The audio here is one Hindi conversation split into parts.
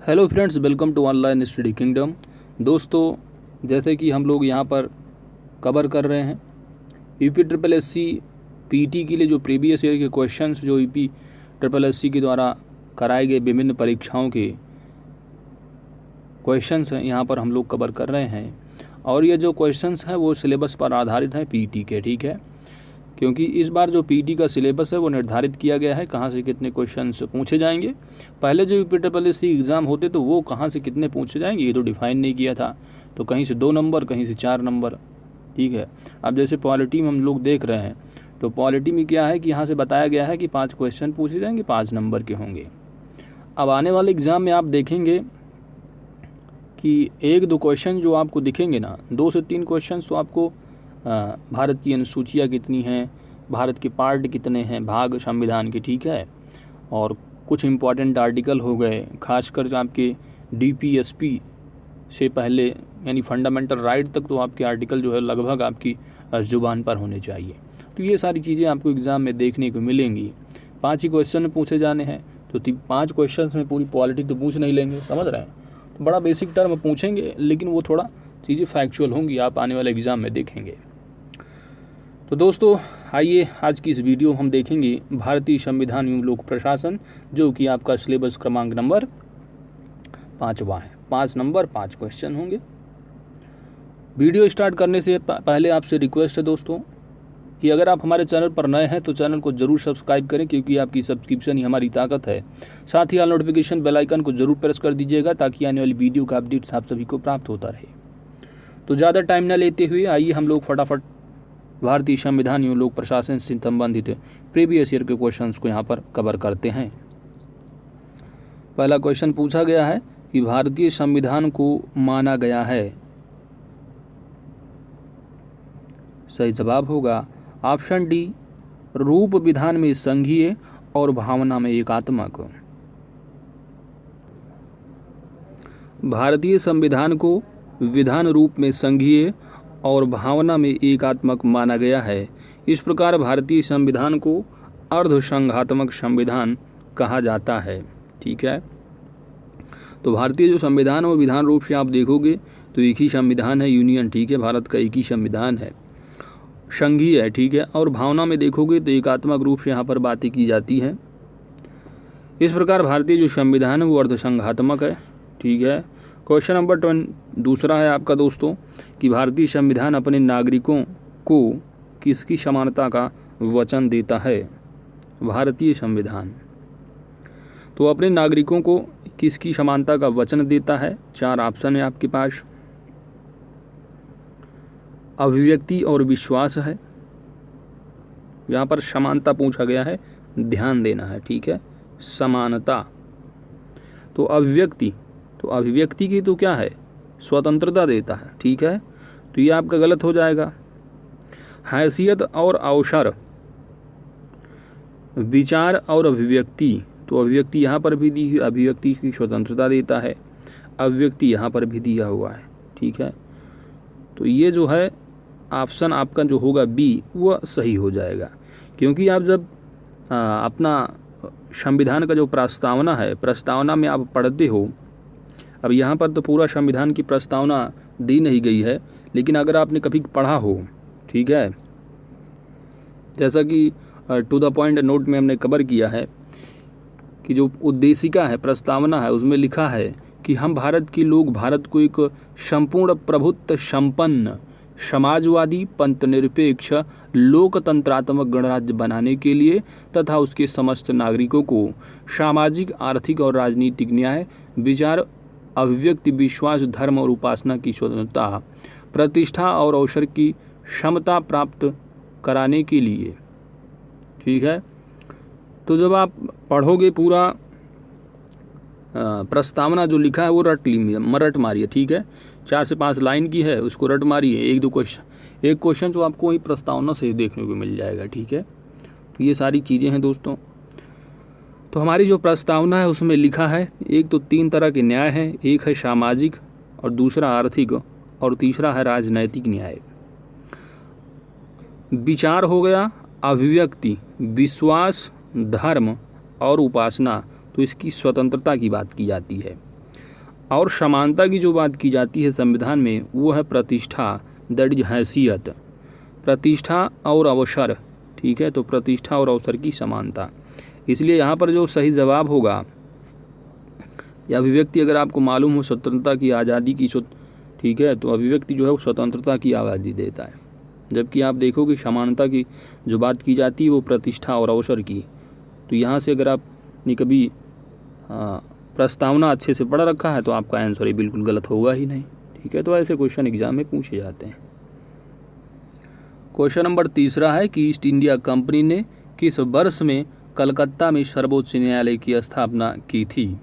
Hello friends, welcome to online study kingdom. दोस्तों, जैसे कि हम लोग यहाँ पर कवर कर रहे हैं UP triple S C PT के लिए जो प्रीवियस ईयर के क्वेश्चंस जो यूपी ट्रिपल एस सी के द्वारा कराए गए विभिन्न परीक्षाओं के क्वेश्चंस हैं, यहाँ पर हम लोग कवर कर रहे हैं। और ये जो क्वेश्चंस हैं वो सिलेबस पर आधारित हैं पीटी के, ठीक है। क्योंकि इस बार जो पीटी का सिलेबस है वो निर्धारित किया गया है कहाँ से कितने क्वेश्चंस पूछे जाएंगे। पहले जो UP triple S C exam होते तो वो कहाँ से कितने पूछे जाएंगे ये तो डिफाइन नहीं किया था, तो कहीं से 2 नंबर कहीं से 4 नंबर, ठीक है। अब जैसे पॉलिटी में हम लोग देख रहे हैं तो पॉलिटी में क्या है कि यहाँ से बताया गया है कि 5 क्वेश्चन पूछे जाएंगे, 5 नंबर के होंगे। अब आने वाले एग्ज़ाम में आप देखेंगे कि 1-2 क्वेश्चन जो आपको दिखेंगे ना, 2 से 3 क्वेश्चन तो आपको भारत की अनुसूचियाँ कितनी हैं, भारत के पार्ट कितने हैं भाग संविधान के, ठीक है। और कुछ इम्पॉर्टेंट आर्टिकल हो गए, खासकर जो आपके डीपीएसपी से पहले यानी फंडामेंटल राइट तक तो आपके आर्टिकल जो है लगभग आपकी ज़ुबान पर होने चाहिए। तो ये सारी चीज़ें आपको एग्ज़ाम में देखने को मिलेंगी। 5 ही क्वेश्चन पूछे जाने हैं, तो 5 क्वेश्चन में पूरी पॉलिटी तो पूछ नहीं लेंगे, समझ रहे हैं। तो बड़ा बेसिक टर्म पूछेंगे, लेकिन वो थोड़ा चीज़ें फैक्चुअल होंगी, आप आने वाले एग्ज़ाम में देखेंगे। तो दोस्तों, आइए आज की इस वीडियो हम देखेंगे भारतीय संविधान एवं लोक प्रशासन, जो कि आपका सिलेबस क्रमांक नंबर 5वां है। 5 नंबर 5 क्वेश्चन होंगे। वीडियो स्टार्ट करने से पहले आपसे रिक्वेस्ट है दोस्तों कि अगर आप हमारे चैनल पर नए हैं तो चैनल को जरूर सब्सक्राइब करें, क्योंकि आपकी सब्सक्रिप्शन ही हमारी ताकत है। साथ ही ऑल नोटिफिकेशन बेल आइकन को जरूर प्रेस कर दीजिएगा ताकि आने वाली वीडियो का अपडेट्स आप सभी को प्राप्त होता रहे। तो ज़्यादा टाइम न लेते हुए आइए हम लोग फटाफट भारतीय संविधान एवं लोक प्रशासन से संबंधित प्रीवियस ईयर के क्वेश्चंस को यहाँ पर कवर करते हैं। पहला क्वेश्चन पूछा गया है कि भारतीय संविधान को माना गया है। सही जवाब होगा ऑप्शन डी, रूप विधान में संघीय और भावना में एकात्मक। भारतीय संविधान को विधान रूप में संघीय और भावना में एकात्मक माना गया है। इस प्रकार भारतीय संविधान को अर्धसंघात्मक संविधान कहा जाता है, ठीक है। तो भारतीय जो संविधान है वो विधान रूप से आप देखोगे तो एक ही संविधान है, यूनियन, ठीक है, भारत का एक ही संविधान है, संघीय है, ठीक है। और भावना में देखोगे तो एकात्मक रूप से यहाँ पर बातें की जाती है। इस प्रकार भारतीय जो संविधान है वो अर्धसंघात्मक है, ठीक है। क्वेश्चन नंबर 2 है आपका दोस्तों कि भारतीय संविधान अपने नागरिकों को किसकी समानता का वचन देता है। भारतीय संविधान तो अपने नागरिकों को किसकी समानता का वचन देता है। 4 ऑप्शन है आपके पास। अभिव्यक्ति और विश्वास है, यहाँ पर समानता पूछा गया है, ध्यान देना है, ठीक है। समानता तो अभिव्यक्ति की तो क्या है, स्वतंत्रता देता है, ठीक है। तो ये आपका गलत हो जाएगा। हैसियत और अवसर, विचार और अभिव्यक्ति, तो अभिव्यक्ति यहाँ पर भी दी, अभिव्यक्ति की स्वतंत्रता देता है, अभिव्यक्ति यहाँ पर भी दिया हुआ है, ठीक है। तो ये जो है ऑप्शन आपका जो होगा बी वह सही हो जाएगा, क्योंकि आप जब अपना संविधान का जो प्रस्तावना है, प्रस्तावना में आप पढ़ते हो, अब यहाँ पर तो पूरा संविधान की प्रस्तावना दी नहीं गई है, लेकिन अगर आपने कभी पढ़ा हो, ठीक है, जैसा कि टू द पॉइंट नोट में हमने कवर किया है कि जो उद्देशिका है, प्रस्तावना है, उसमें लिखा है कि हम भारत के लोग भारत को एक संपूर्ण प्रभुत्व संपन्न समाजवादी पंथनिरपेक्ष लोकतंत्रात्मक गणराज्य बनाने के लिए तथा उसके समस्त नागरिकों को सामाजिक, आर्थिक और राजनीतिक न्याय, विचार, अभिव्यक्ति, विश्वास, धर्म और उपासना की स्वतंत्रता, प्रतिष्ठा और अवसर की क्षमता प्राप्त कराने के लिए, ठीक है। तो जब आप पढ़ोगे पूरा प्रस्तावना जो लिखा है वो रट मारिए, ठीक है। 4 से 5 लाइन की है, उसको रट मारिए। एक क्वेश्चन जो आपको वही प्रस्तावना से देखने को मिल जाएगा, ठीक है। तो ये सारी चीज़ें हैं दोस्तों। तो हमारी जो प्रस्तावना है उसमें लिखा है एक तो 3 तरह के न्याय हैं, एक है सामाजिक और दूसरा आर्थिक और तीसरा है राजनैतिक न्याय। विचार हो गया, अभिव्यक्ति, विश्वास, धर्म और उपासना, तो इसकी स्वतंत्रता की बात की जाती है। और समानता की जो बात की जाती है संविधान में वो है प्रतिष्ठा, दैट इज हैसियत, प्रतिष्ठा और अवसर, ठीक है। तो प्रतिष्ठा और अवसर की समानता, इसलिए यहाँ पर जो सही जवाब होगा या अभिव्यक्ति अगर आपको मालूम हो स्वतंत्रता की आज़ादी की, ठीक है, तो अभिव्यक्ति जो है वो स्वतंत्रता की आज़ादी देता है, जबकि आप देखोगे समानता की जो बात की जाती है वो प्रतिष्ठा और अवसर की। तो यहाँ से अगर आपने कभी प्रस्तावना अच्छे से पढ़ रखा है तो आपका आंसर ही बिल्कुल गलत होगा ही नहीं, ठीक है। तो ऐसे क्वेश्चन एग्जाम में पूछे जाते हैं। क्वेश्चन नंबर 3 है कि ईस्ट इंडिया कंपनी ने किस वर्ष में कलकत्ता में सर्वोच्च न्यायालय की स्थापना की थी।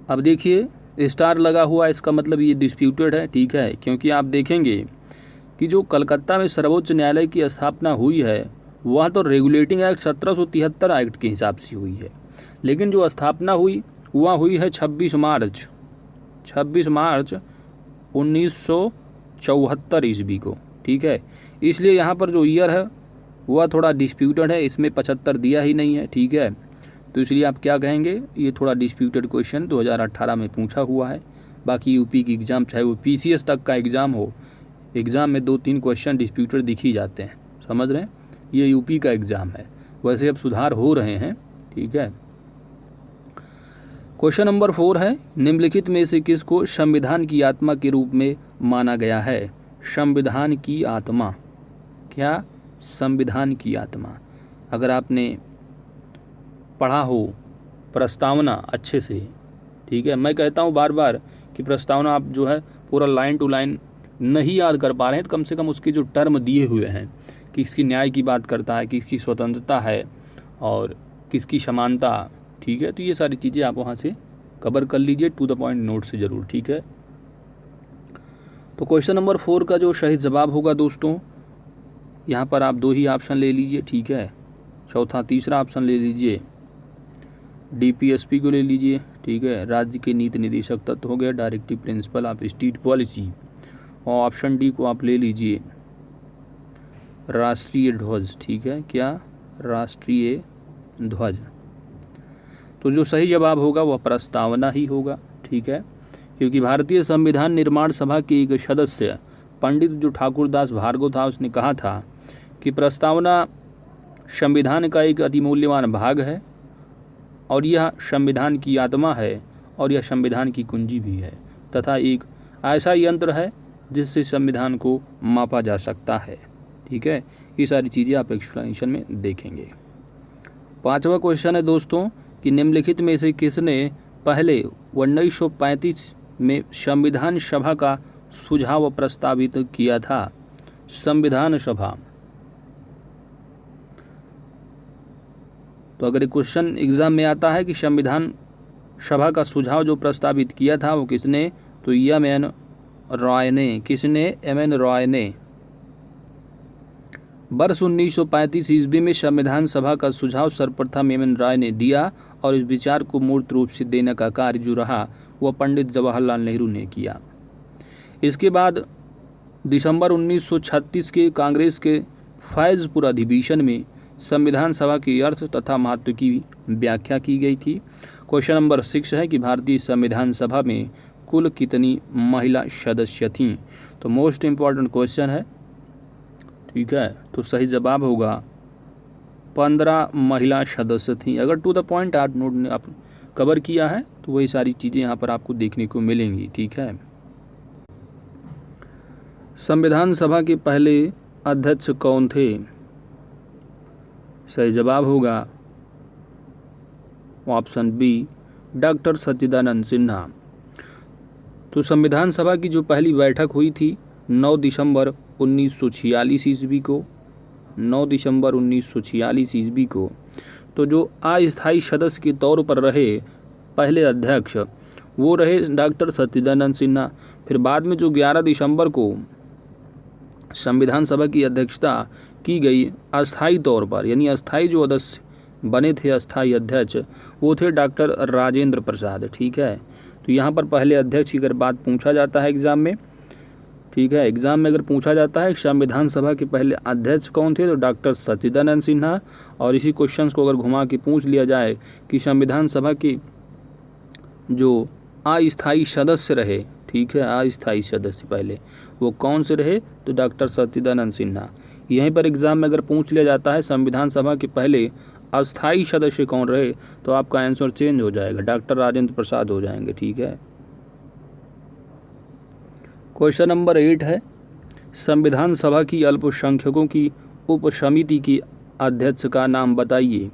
अब देखिए स्टार लगा हुआ, इसका मतलब ये डिस्प्यूटेड है, ठीक है, क्योंकि आप देखेंगे कि जो कलकत्ता में सर्वोच्च न्यायालय की स्थापना हुई है वह तो रेगुलेटिंग एक्ट 1773 एक्ट के हिसाब से हुई है, लेकिन जो स्थापना हुई वह हुई है 26 मार्च 1974 ईस्वी को, ठीक है। इसलिए यहाँ पर जो ईयर है वह थोड़ा डिस्प्यूटेड है, इसमें 75 दिया ही नहीं है, ठीक है। तो इसलिए आप क्या कहेंगे, ये थोड़ा डिस्प्यूटेड क्वेश्चन 2018 में पूछा हुआ है। बाकी यूपी की एग्ज़ाम चाहे वो पीसीएस तक का एग्ज़ाम हो, एग्ज़ाम में 2-3 क्वेश्चन डिस्प्यूटेड दिख ही जाते हैं, समझ रहे हैं। ये यूपी का एग्ज़ाम है, वैसे अब सुधार हो रहे हैं, ठीक है। क्वेश्चन नंबर 4 है निम्नलिखित में से किसको संविधान की आत्मा के रूप में माना गया है। संविधान की आत्मा, क्या संविधान की आत्मा, अगर आपने पढ़ा हो प्रस्तावना अच्छे से, ठीक है। मैं कहता हूँ बार बार कि प्रस्तावना आप जो है पूरा लाइन टू लाइन नहीं याद कर पा रहे हैं तो कम से कम उसके जो टर्म दिए हुए हैं, किसकी न्याय की बात करता है, किसकी स्वतंत्रता है और किसकी समानता, ठीक है। तो ये सारी चीज़ें आप वहाँ से कवर कर लीजिए, टू द पॉइंट नोट से ज़रूर, ठीक है। तो क्वेश्चन नंबर 4 का जो सही जवाब होगा दोस्तों, यहाँ पर आप 2 ही ऑप्शन ले लीजिए, ठीक है। चौथा तीसरा ऑप्शन ले लीजिए, डीपीएसपी को ले लीजिए, ठीक है। राज्य के नीति निदेशक तत्व हो गया, directive principle of state policy, और ऑप्शन डी को आप ले लीजिए राष्ट्रीय ध्वज, ठीक है, क्या राष्ट्रीय ध्वज। तो जो सही जवाब होगा वह प्रस्तावना ही होगा, ठीक है, क्योंकि भारतीय संविधान निर्माण सभा के एक सदस्य पंडित जो ठाकुरदास भार्गव था उसने कहा था कि प्रस्तावना संविधान का एक अतिमूल्यवान भाग है और यह संविधान की आत्मा है और यह संविधान की कुंजी भी है तथा एक ऐसा यंत्र है जिससे संविधान को मापा जा सकता है, ठीक है। ये सारी चीज़ें आप एक्सप्लेनेशन में देखेंगे। 5वां क्वेश्चन है दोस्तों कि निम्नलिखित में से किसने पहले 1935 में संविधान सभा का सुझाव प्रस्तावित किया था। संविधान सभा, तो अगर क्वेश्चन एग्जाम में आता है कि संविधान सभा का सुझाव जो प्रस्तावित किया था वो किसने, तो एम.एन. रॉय ने। किसने, एम.एन. रॉय ने। वर्ष 1935 ईस्वी में संविधान सभा का सुझाव सर्वप्रथम एम.एन. रॉय ने दिया और इस विचार को मूर्त रूप से देने का कार्य जो रहा वह पंडित जवाहरलाल नेहरू ने किया। इसके बाद दिसंबर 1936 के कांग्रेस के फैज़पुर अधिवेशन में संविधान सभा के अर्थ तथा महत्व की व्याख्या की गई थी। क्वेश्चन नंबर 6 है कि भारतीय संविधान सभा में कुल कितनी महिला सदस्य थीं। तो मोस्ट इम्पॉर्टेंट क्वेश्चन है, ठीक है। तो सही जवाब होगा 15 महिला सदस्य थीं। अगर टू द पॉइंट आप नोट ने आप कवर किया है तो वही सारी चीज़ें यहाँ पर आपको देखने को मिलेंगी, ठीक है। संविधान सभा के पहले अध्यक्ष कौन थे। सही जवाब होगा ऑप्शन बी, डॉक्टर सच्चिदानंद सिन्हा। तो संविधान सभा की जो पहली बैठक हुई थी 9 दिसंबर 1946 ईस्वी को, 9 दिसंबर 1946 ईस्वी को। तो जो अस्थायी सदस्य के तौर पर रहे पहले अध्यक्ष वो रहे डॉक्टर सच्चिदानंद सिन्हा। फिर बाद में जो 11 दिसंबर को संविधान सभा की अध्यक्षता की गई अस्थायी तौर पर, यानी अस्थायी जो सदस्य बने थे अस्थायी अध्यक्ष वो थे डॉक्टर राजेंद्र प्रसाद, ठीक है। तो यहाँ पर पहले अध्यक्ष की अगर बात पूछा जाता है एग्ज़ाम में, ठीक है, एग्ज़ाम में अगर पूछा जाता है संविधान सभा के पहले अध्यक्ष कौन थे तो डॉक्टर सच्चिदानंद सिन्हा। और इसी क्वेश्चन को अगर घुमा के पूछ लिया जाए कि संविधान सभा के जो अस्थायी सदस्य रहे, ठीक है, अस्थायी सदस्य पहले वो कौन से रहे, तो डॉक्टर सच्चिदानंद सिन्हा। यहीं पर एग्जाम में अगर पूछ लिया जाता है संविधान सभा के पहले अस्थायी सदस्य कौन रहे, तो आपका आंसर चेंज हो जाएगा, डॉक्टर राजेंद्र प्रसाद हो जाएंगे, ठीक है। क्वेश्चन नंबर 8 है, संविधान सभा की अल्पसंख्यकों की उप समिति की अध्यक्ष का नाम बताइए।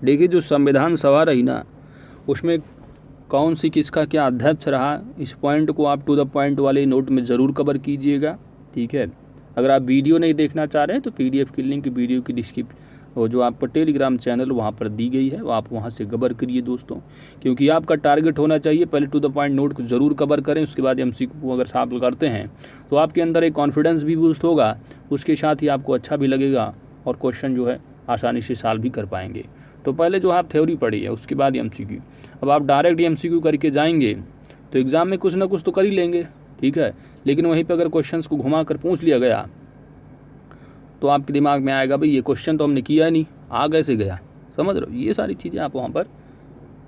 देखिए जो संविधान सभा रही ना, उसमें कौन सी किसका क्या अध्यक्ष रहा, इस पॉइंट को आप टू द पॉइंट वाले नोट में ज़रूर कवर कीजिएगा, ठीक है। अगर आप वीडियो नहीं देखना चाह रहे हैं तो PDF की लिंक वीडियो की डिस्क्रिप्शन वो जो आपका टेलीग्राम चैनल वहाँ पर दी गई है, वो आप वहाँ से कवर करिए दोस्तों, क्योंकि आपका टारगेट होना चाहिए पहले टू द पॉइंट नोट को ज़रूर कवर करें, उसके बाद MCQ को अगर सॉल्व करते हैं तो आपके अंदर एक कॉन्फिडेंस भी बूस्ट होगा, उसके साथ ही आपको अच्छा भी लगेगा और क्वेश्चन जो है आसानी से सॉल्व भी कर पाएंगे। तो पहले जो आप थ्योरी पढ़ी है उसके बाद MCQ। अब आप डायरेक्ट MCQ करके जाएंगे तो एग्ज़ाम में कुछ ना कुछ तो कर ही लेंगे, ठीक है, लेकिन वहीं पर अगर क्वेश्चंस को घुमा कर पूछ लिया गया तो आपके दिमाग में आएगा भाई ये क्वेश्चन तो हमने किया नहीं, आ कैसे गया, समझ रहे हो, ये सारी चीज़ें आप वहाँ पर।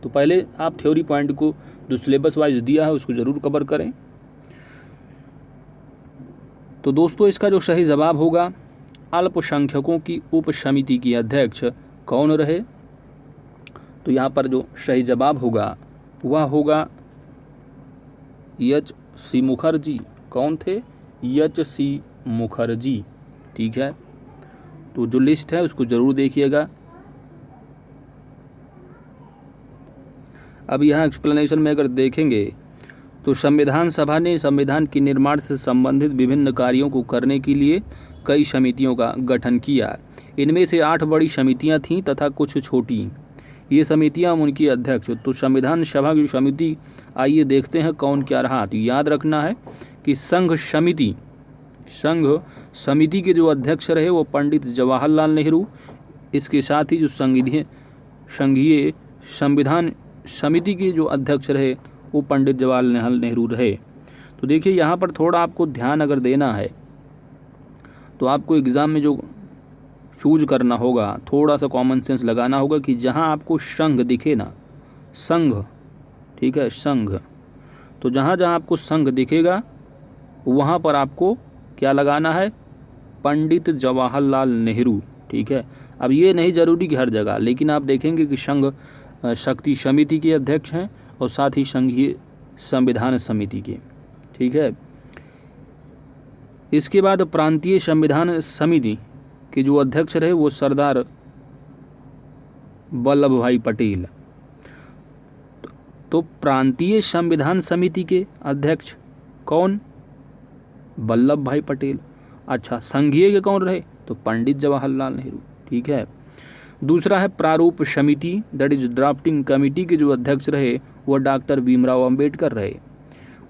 तो पहले आप थ्योरी पॉइंट को जो सिलेबस वाइज दिया है उसको ज़रूर कवर करें। तो दोस्तों इसका जो सही जवाब होगा, अल्पसंख्यकों की उप समिति की अध्यक्ष कौन रहे, तो यहाँ पर जो सही जवाब होगा वह होगा H.C. मुखर्जी। कौन थे, H.C. मुखर्जी, ठीक है। तो जो लिस्ट है उसको ज़रूर देखिएगा। अब यहाँ एक्सप्लेनेशन में अगर देखेंगे तो संविधान सभा ने संविधान के निर्माण से संबंधित विभिन्न कार्यों को करने के लिए कई समितियों का गठन किया। इनमें से 8 बड़ी समितियां थीं तथा कुछ छोटी। ये समितियां उनकी अध्यक्ष। तो संविधान सभा की समिति आइए देखते हैं कौन क्या रहा। तो याद रखना है कि संघ समिति के जो अध्यक्ष रहे वो पंडित जवाहरलाल नेहरू। इसके साथ ही जो संघीय संविधान समिति के जो अध्यक्ष रहे वो पंडित जवाहरलाल नेहरू रहे। तो देखिए यहाँ पर थोड़ा आपको ध्यान अगर देना है तो आपको एग्ज़ाम में जो चूज करना होगा, थोड़ा सा कॉमन सेंस लगाना होगा कि जहाँ आपको संघ दिखे ना, संघ, ठीक है, संघ, तो जहाँ जहाँ आपको संघ दिखेगा वहाँ पर आपको क्या लगाना है, पंडित जवाहरलाल नेहरू, ठीक है। अब ये नहीं ज़रूरी कि हर जगह, लेकिन आप देखेंगे कि संघ शक्ति समिति के अध्यक्ष हैं और साथ ही संघीय संविधान समिति के, ठीक है। इसके बाद प्रांतीय संविधान समिति के जो अध्यक्ष रहे वो सरदार वल्लभ भाई पटेल। तो प्रांतीय संविधान समिति के अध्यक्ष कौन, वल्लभ भाई पटेल। अच्छा, संघीय के कौन रहे, तो पंडित जवाहरलाल नेहरू, ठीक है। दूसरा है प्रारूप समिति, दैट इज ड्राफ्टिंग कमेटी के जो अध्यक्ष रहे वो डॉक्टर भीमराव अंबेडकर रहे।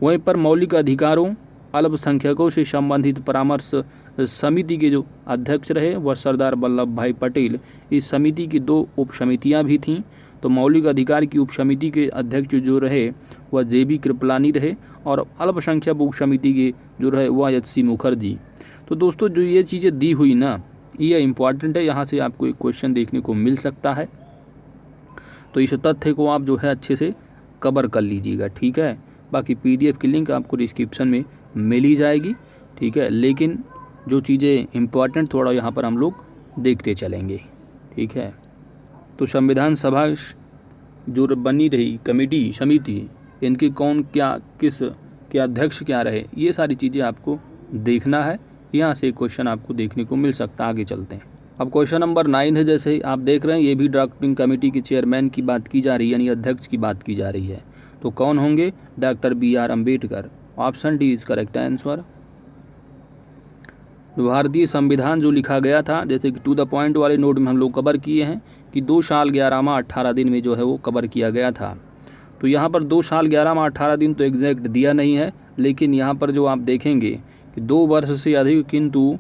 वहीं पर मौलिक अधिकारों अल्पसंख्यकों से संबंधित परामर्श समिति के जो अध्यक्ष रहे वह सरदार वल्लभ भाई पटेल। इस समिति की 2 उप समितियाँ भी थीं। तो मौलिक अधिकार की उप समिति के अध्यक्ष जो रहे वह JB कृपलानी रहे और अल्पसंख्यक उप समिति के जो रहे वह H.C. मुखर्जी। तो दोस्तों जो ये चीज़ें दी हुई ना, ये इम्पॉर्टेंट है, यहाँ से आपको एक क्वेश्चन देखने को मिल सकता है। तो इस तथ्य को आप जो है अच्छे से कवर कर लीजिएगा, ठीक है। बाकी PDF की लिंक आपको डिस्क्रिप्शन में मिल ही जाएगी, ठीक है। लेकिन जो चीज़ें इम्पॉर्टेंट थोड़ा यहाँ पर हम लोग देखते चलेंगे, ठीक है। तो संविधान सभा जो बनी रही कमेटी समिति, इनके कौन क्या किस के अध्यक्ष क्या रहे, ये सारी चीज़ें आपको देखना है। यहाँ से क्वेश्चन आपको देखने को मिल सकता है। आगे चलते हैं। अब क्वेश्चन नंबर 9 है, जैसे आप देख रहे हैं ये भी ड्राफ्टिंग कमेटी के चेयरमैन की बात की जा रही है, यानी अध्यक्ष की बात की जा रही है। तो कौन होंगे, doctor BR Ambedkar. Option D is correct answer. भारतीय संविधान जो लिखा गया था, जैसे कि टू द पॉइंट वाले नोट में हम लोग कवर किए हैं कि 2 साल 11 माह 18 दिन में जो है वो कवर किया गया था। तो यहाँ पर 2 साल 11 माह 18 दिन तो एग्जैक्ट दिया नहीं है, लेकिन यहाँ पर जो आप देखेंगे कि 2 वर्ष से अधिक किंतु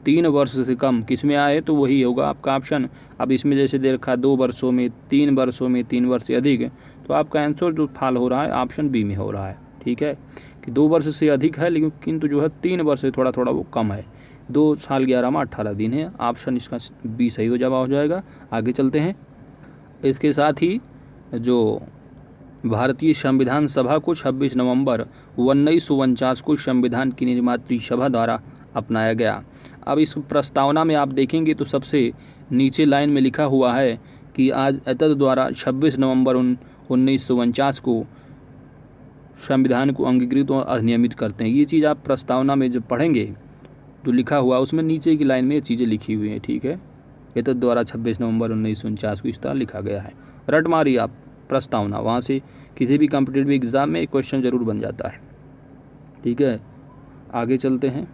3 वर्ष से कम किस में आए, तो वही होगा आपका ऑप्शन। अब इसमें जैसे दे रखा 2 वर्षों में, 3 वर्षों में, 3 वर्ष से अधिक, तो आपका आंसर जो फॉल हो रहा है ऑप्शन बी में हो रहा है, ठीक है, कि 2 वर्ष से अधिक है लेकिन किंतु जो है 3 वर्ष से थोड़ा थोड़ा वो कम है। 2 साल 11 माह 18 दिन है, ऑप्शन इसका बी सही हो जवाब हो जाएगा। आगे चलते हैं। इसके साथ ही जो भारतीय संविधान सभा को 26 नवंबर 1949 को संविधान की निर्मात्री सभा द्वारा अपनाया गया। अब इस प्रस्तावना में आप देखेंगे तो सबसे नीचे लाइन में लिखा हुआ है कि आज एतद द्वारा 26 नवंबर 1949 को संविधान को अंगीकृत और अधिनियमित करते हैं। ये चीज़ आप प्रस्तावना में जब पढ़ेंगे तो लिखा हुआ उसमें नीचे की लाइन में ये चीज़ें लिखी हुई हैं, ठीक है। एतद द्वारा 26 नवंबर 1949 को इस तरह लिखा गया है। रट मारिए आप प्रस्तावना, वहाँ से किसी भी कॉम्पिटिटिव एग्ज़ाम में एक क्वेश्चन ज़रूर बन जाता है, ठीक है। आगे चलते हैं।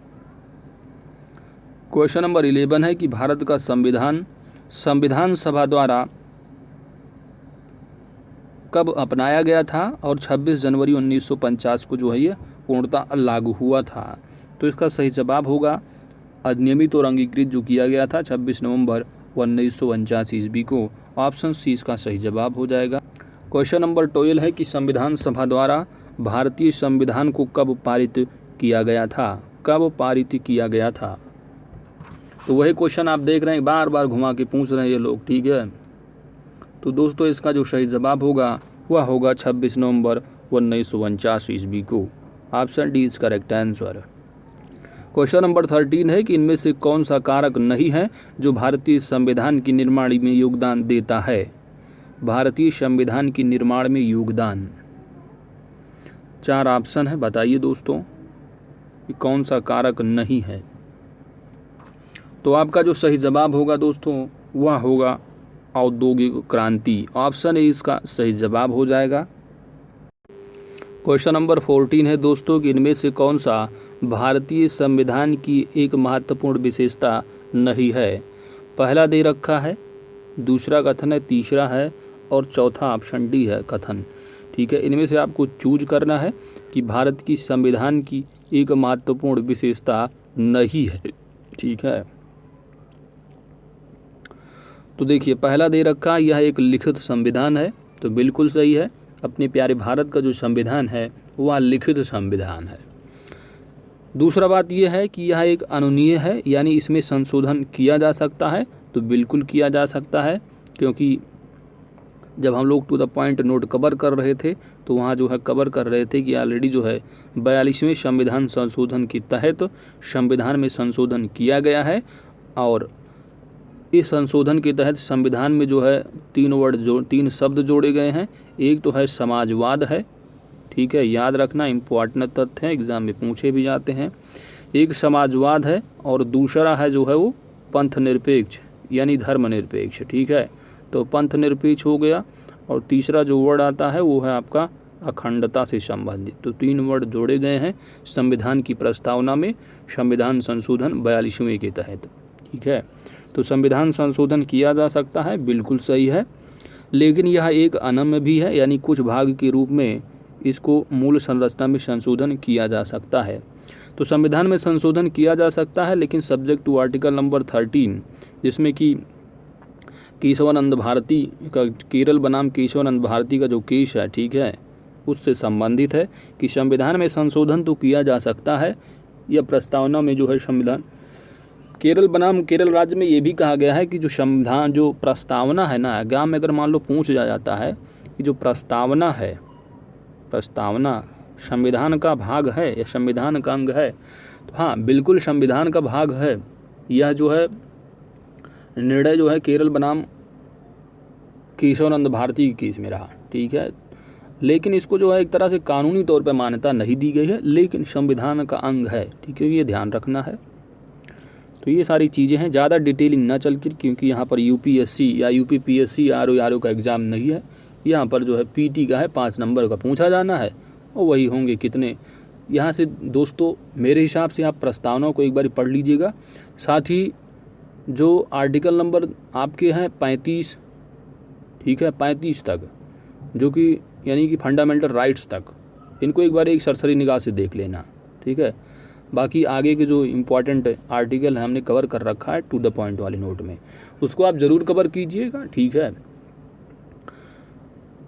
क्वेश्चन नंबर 11 है कि भारत का संविधान सभा द्वारा कब अपनाया गया था और 26 जनवरी 1950 को जो है ये पूर्णतः लागू हुआ था। तो इसका सही जवाब होगा अधिनियमित और अंगीकृत जो किया गया था 26 नवंबर 1949 ईस्वी को। ऑप्शन सी इसका सही जवाब हो जाएगा। क्वेश्चन नंबर 12 है कि संविधान सभा द्वारा भारतीय संविधान को कब पारित किया गया था, कब पारित किया गया था। तो वही क्वेश्चन आप देख रहे हैं, बार बार घुमा के पूछ रहे हैं ये लोग, ठीक है। तो दोस्तों इसका जो सही जवाब होगा वह होगा 26 नवंबर 1949 ईस्वी को। Option D is correct answer. Question number 13 है कि इनमें से कौन सा कारक नहीं है जो भारतीय संविधान की निर्माण में योगदान देता है। भारतीय संविधान की निर्माण में योगदान, 4 ऑप्शन है, बताइए दोस्तों कि कौन सा कारक नहीं है। तो आपका जो सही जवाब होगा दोस्तों वह होगा औद्योगिक क्रांति। ऑप्शन ए इसका सही जवाब हो जाएगा। क्वेश्चन नंबर 14 है दोस्तों कि इनमें से कौन सा भारतीय संविधान की एक महत्वपूर्ण विशेषता नहीं है। पहला दे रखा है, दूसरा कथन है, तीसरा है और चौथा ऑप्शन डी है कथन, ठीक है। इनमें से आपको चूज करना है कि भारत की संविधान की एक महत्वपूर्ण विशेषता नहीं है, ठीक है। तो देखिए पहला दे रखा यह एक लिखित संविधान है, तो बिल्कुल सही है। अपने प्यारे भारत का जो संविधान है वह लिखित संविधान है। दूसरा बात यह है कि यह एक अनुनीय है, यानी इसमें संशोधन किया जा सकता है, तो बिल्कुल किया जा सकता है, क्योंकि जब हम लोग to the point note cover कर रहे थे तो वहाँ जो है कवर कर रहे थे कि ऑलरेडी जो है 42वें संविधान संशोधन के तहत संविधान में संशोधन किया गया है। और इस संशोधन के तहत संविधान में जो है 3 शब्द जोड़े गए हैं। एक तो है समाजवाद है, ठीक है, याद रखना, इम्पोर्टेंट तथ्य है, एग्जाम में पूछे भी जाते हैं। एक समाजवाद है और दूसरा है जो है वो पंथ निरपेक्ष यानी धर्मनिरपेक्ष, ठीक है। तो पंथ निरपेक्ष हो गया और तीसरा जो वर्ड आता है वो है आपका अखंडता से संबंधित। तो 3 वर्ड जोड़े गए हैं संविधान की प्रस्तावना में संविधान संशोधन 42वें के तहत, ठीक है। तो संविधान संशोधन किया जा सकता है, बिल्कुल सही है, लेकिन यह एक अनम्य भी है, यानी कुछ भाग के रूप में इसको मूल संरचना में संशोधन किया जा सकता है। तो संविधान में संशोधन किया जा सकता है, लेकिन सब्जेक्ट टू आर्टिकल नंबर 13, जिसमें कि केशवानंद भारती का, केरल बनाम केशवानंद भारती का जो केस है, ठीक है, उससे संबंधित है कि संविधान में संशोधन तो किया जा सकता है। यह प्रस्तावना में जो है संविधान केरल बनाम केरल राज्य में ये भी कहा गया है कि जो संविधान जो प्रस्तावना है ना, एग्जाम में अगर मान लो पूछ जाता है कि जो प्रस्तावना है, प्रस्तावना संविधान का भाग है या संविधान का अंग है, तो हाँ बिल्कुल संविधान का भाग है। यह जो है निर्णय जो है केरल बनाम केशवानंद भारती के केस में रहा, ठीक है, लेकिन इसको जो है एक तरह से कानूनी तौर पर मान्यता नहीं दी गई है, लेकिन संविधान का अंग है, ठीक है, ये ध्यान रखना है। तो ये सारी चीज़ें हैं, ज़्यादा डिटेलिंग ना चल कर, क्योंकि यहाँ पर यूपीएससी या यूपीपीएससी आरओ का एग्ज़ाम नहीं है। यहाँ पर जो है पीटी का है, 5 नंबर का पूछा जाना है और वही होंगे कितने। यहाँ से दोस्तों मेरे हिसाब से आप प्रस्तावना को एक बार पढ़ लीजिएगा, साथ ही जो आर्टिकल नंबर आपके हैं 35, ठीक है, 35 तक, जो कि यानी कि फंडामेंटल राइट्स तक, इनको एक बार एक सरसरी निगाह से देख लेना, ठीक है। बाकी आगे के जो इम्पोर्टेंट आर्टिकल है हमने कवर कर रखा है टू द पॉइंट वाले नोट में, उसको आप ज़रूर कवर कीजिएगा, ठीक है।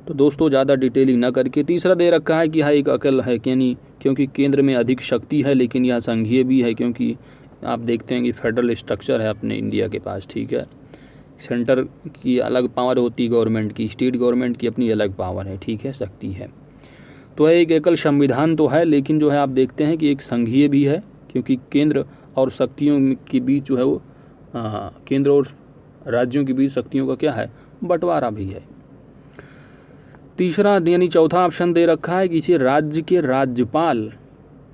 तो दोस्तों ज़्यादा डिटेलिंग ना करके, तीसरा दे रखा है कि यह एक अकल है, यानी क्योंकि केंद्र में अधिक शक्ति है, लेकिन यह संघीय भी है, क्योंकि आप देखते हैं कि फेडरल स्ट्रक्चर है अपने इंडिया के पास, ठीक है। सेंटर की अलग पावर होती है गवर्नमेंट की, स्टेट गवर्नमेंट की अपनी अलग पावर है, ठीक है, शक्ति है। तो एक एकल संविधान तो है, लेकिन जो है आप देखते हैं कि एक संघीय भी है, क्योंकि केंद्र और शक्तियों के बीच जो है वो केंद्र और राज्यों के बीच शक्तियों का क्या है, बंटवारा भी है। तीसरा यानी चौथा ऑप्शन दे रखा है कि इसे राज्य के राज्यपाल,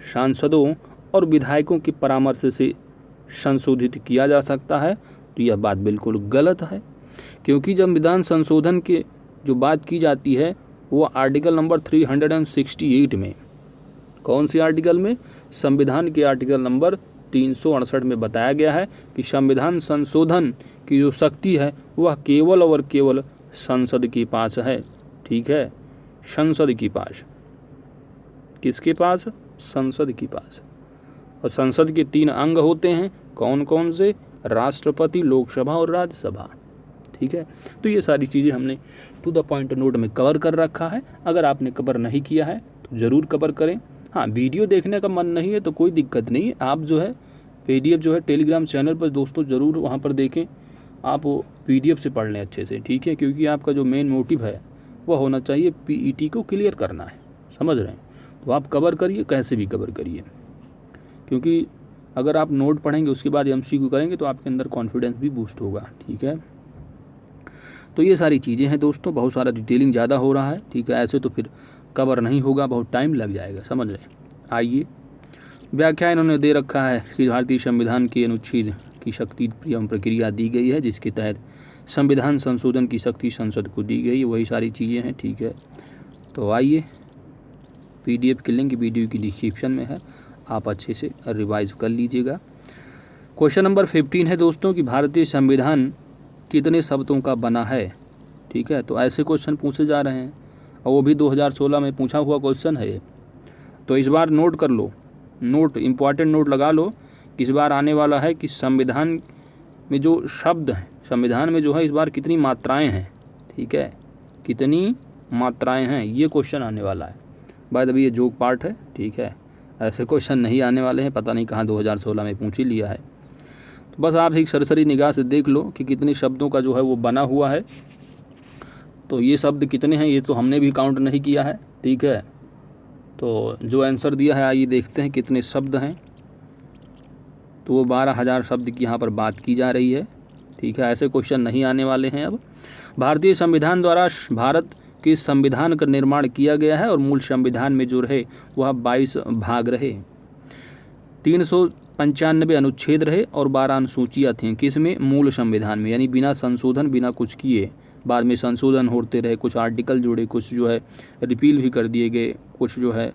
सांसदों और विधायकों के परामर्श से संशोधित किया जा सकता है। तो यह बात बिल्कुल गलत है, क्योंकि जब विधान संशोधन के जो बात की जाती है वो आर्टिकल नंबर 368 में, कौन सी आर्टिकल में, संविधान के आर्टिकल नंबर 368 में बताया गया है कि संविधान संशोधन की जो शक्ति है वह केवल और केवल संसद के पास है, ठीक है, संसद के पास। किसके पास, संसद के पास। और संसद के 3 अंग होते हैं, कौन कौन से, राष्ट्रपति, लोकसभा और राज्यसभा, ठीक है। तो ये सारी चीज़ें हमने टू द पॉइंट नोट में कवर कर रखा है। अगर आपने कवर नहीं किया है तो ज़रूर कवर करें। हाँ, वीडियो देखने का मन नहीं है तो कोई दिक्कत नहीं है, आप जो है PDF जो है टेलीग्राम चैनल पर दोस्तों ज़रूर वहाँ पर देखें, आप वो PDF से पढ़ लें अच्छे से, ठीक है, क्योंकि आपका जो मेन मोटिव है वह होना चाहिए PET को क्लियर करना है, समझ रहे हैं। तो आप कवर करिए, कैसे भी कवर करिए, क्योंकि अगर आप नोट पढ़ेंगे उसके बाद MCQ करेंगे तो आपके अंदर कॉन्फिडेंस भी बूस्ट होगा, ठीक है। तो ये सारी चीज़ें हैं दोस्तों, बहुत सारा डिटेलिंग ज़्यादा हो रहा है, ठीक है, ऐसे तो फिर कवर नहीं होगा, बहुत टाइम लग जाएगा, समझ रहे हैं। आइए, व्याख्या इन्होंने दे रखा है कि भारतीय संविधान के अनुच्छेद की शक्ति एवं प्रक्रिया दी गई है, जिसके तहत संविधान संशोधन की शक्ति संसद को दी गई है, वही सारी चीज़ें हैं, ठीक है। तो आइए, PDF की लिंक वीडियो की डिस्क्रिप्शन में है, आप अच्छे से रिवाइज कर लीजिएगा। क्वेश्चन नंबर 15 है दोस्तों कि भारतीय संविधान कितने शब्दों का बना है, ठीक है। तो ऐसे क्वेश्चन पूछे जा रहे हैं और वो भी 2016 में पूछा हुआ क्वेश्चन है। तो इस बार नोट कर लो, नोट इम्पॉर्टेंट नोट लगा लो, इस बार आने वाला है कि संविधान में जो शब्द हैं, संविधान में जो है इस बार कितनी मात्राएं हैं, ठीक है, कितनी मात्राएं हैं, ये क्वेश्चन आने वाला है। बाय द वे ये जोक पार्ट है, ठीक है, ऐसे क्वेश्चन नहीं आने वाले हैं, पता नहीं कहाँ 2016 में पूछ ही लिया है। तो बस आप एक सरसरी निगाह से देख लो कि कितने शब्दों का जो है वो बना हुआ है। तो ये शब्द कितने हैं ये तो हमने भी काउंट नहीं किया है, ठीक है। तो जो आंसर दिया है आइए देखते हैं कितने शब्द हैं। तो वो 12,000 शब्द की यहाँ पर बात की जा रही है, ठीक है, ऐसे क्वेश्चन नहीं आने वाले हैं। अब भारतीय संविधान द्वारा भारत के संविधान का निर्माण किया गया है और मूल संविधान में जो रहे वह 22 भाग रहे, 395 अनुच्छेद रहे और 12 अनुसूचियाँ थीं। किसमें, मूल संविधान में, यानी बिना संशोधन, बिना कुछ किए, बाद में संशोधन होते रहे, कुछ आर्टिकल जुड़े, कुछ जो है रिपील भी कर दिए गए, कुछ जो है।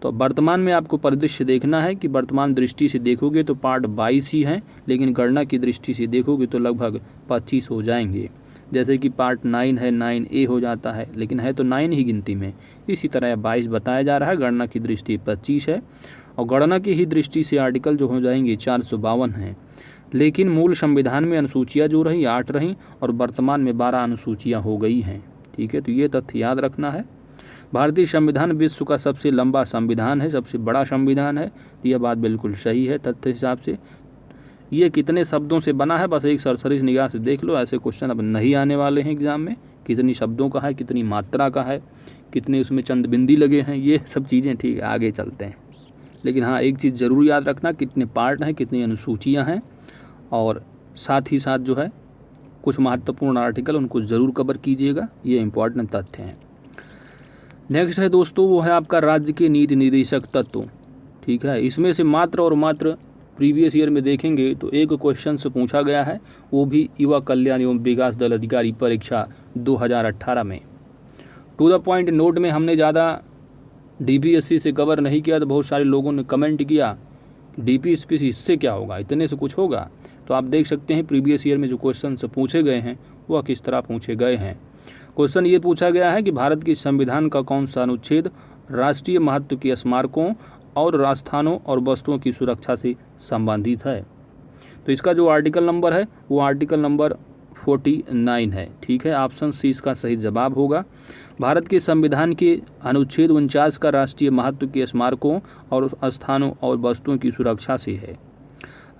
तो वर्तमान में आपको परिदृश्य देखना है कि वर्तमान दृष्टि से देखोगे तो पार्ट 22 ही हैं, लेकिन गणना की दृष्टि से देखोगे तो लगभग 25 हो जाएंगे। जैसे कि पार्ट 9 है, 9A हो जाता है, लेकिन है तो 9 ही गिनती में। इसी तरह 22 बताया जा रहा है, गणना की दृष्टि 25 है और गणना की ही दृष्टि से आर्टिकल जो हो जाएंगे 452 हैं। लेकिन मूल संविधान में अनुसूचियाँ जो रही 8 रहीं और वर्तमान में 12 अनुसूचियाँ हो गई हैं, ठीक है। तो ये तथ्य याद रखना है। भारतीय संविधान विश्व का सबसे लंबा संविधान है, सबसे बड़ा संविधान है, तो यह बात बिल्कुल सही है तथ्य हिसाब से। ये कितने शब्दों से बना है बस एक सरसरी निगाह से देख लो, ऐसे क्वेश्चन अब नहीं आने वाले हैं एग्जाम में। कितनी शब्दों का है, कितनी मात्रा का है, कितने उसमें चंद बिंदी लगे हैं, ये सब चीज़ें, ठीक है, आगे चलते हैं। लेकिन हाँ, एक चीज़ ज़रूर याद रखना, कितने पार्ट हैं, कितनी अनुसूचियाँ हैं, और साथ ही साथ जो है कुछ महत्वपूर्ण आर्टिकल उनको ज़रूर कवर कीजिएगा, ये इंपॉर्टेंट तथ्य हैं। नेक्स्ट है दोस्तों वो है आपका राज्य के नीति निर्देशक तत्व, ठीक है। इसमें से मात्र और मात्र प्रीवियस ईयर में देखेंगे तो एक क्वेश्चन से पूछा गया है, वो भी युवा कल्याण एवं विकास दल अधिकारी परीक्षा 2018 में। टू द पॉइंट नोट में हमने ज़्यादा DPSC से कवर नहीं किया, तो बहुत सारे लोगों ने कमेंट किया DPSC इससे क्या होगा, इतने से कुछ होगा। तो आप देख सकते हैं प्रीवियस ईयर में जो क्वेश्चन से पूछे गए हैं वह किस तरह पूछे गए हैं। क्वेश्चन ये पूछा गया है कि भारत के संविधान का कौन सा अनुच्छेद राष्ट्रीय महत्व के स्मारकों और राजस्थानों और वस्तुओं की सुरक्षा से संबंधित है। तो इसका जो आर्टिकल नंबर है वो आर्टिकल नंबर 49 है, ठीक है। ऑप्शन सी इसका सही जवाब होगा। भारत के संविधान के अनुच्छेद 49 का राष्ट्रीय महत्व के स्मारकों और स्थानों और वस्तुओं की सुरक्षा से है।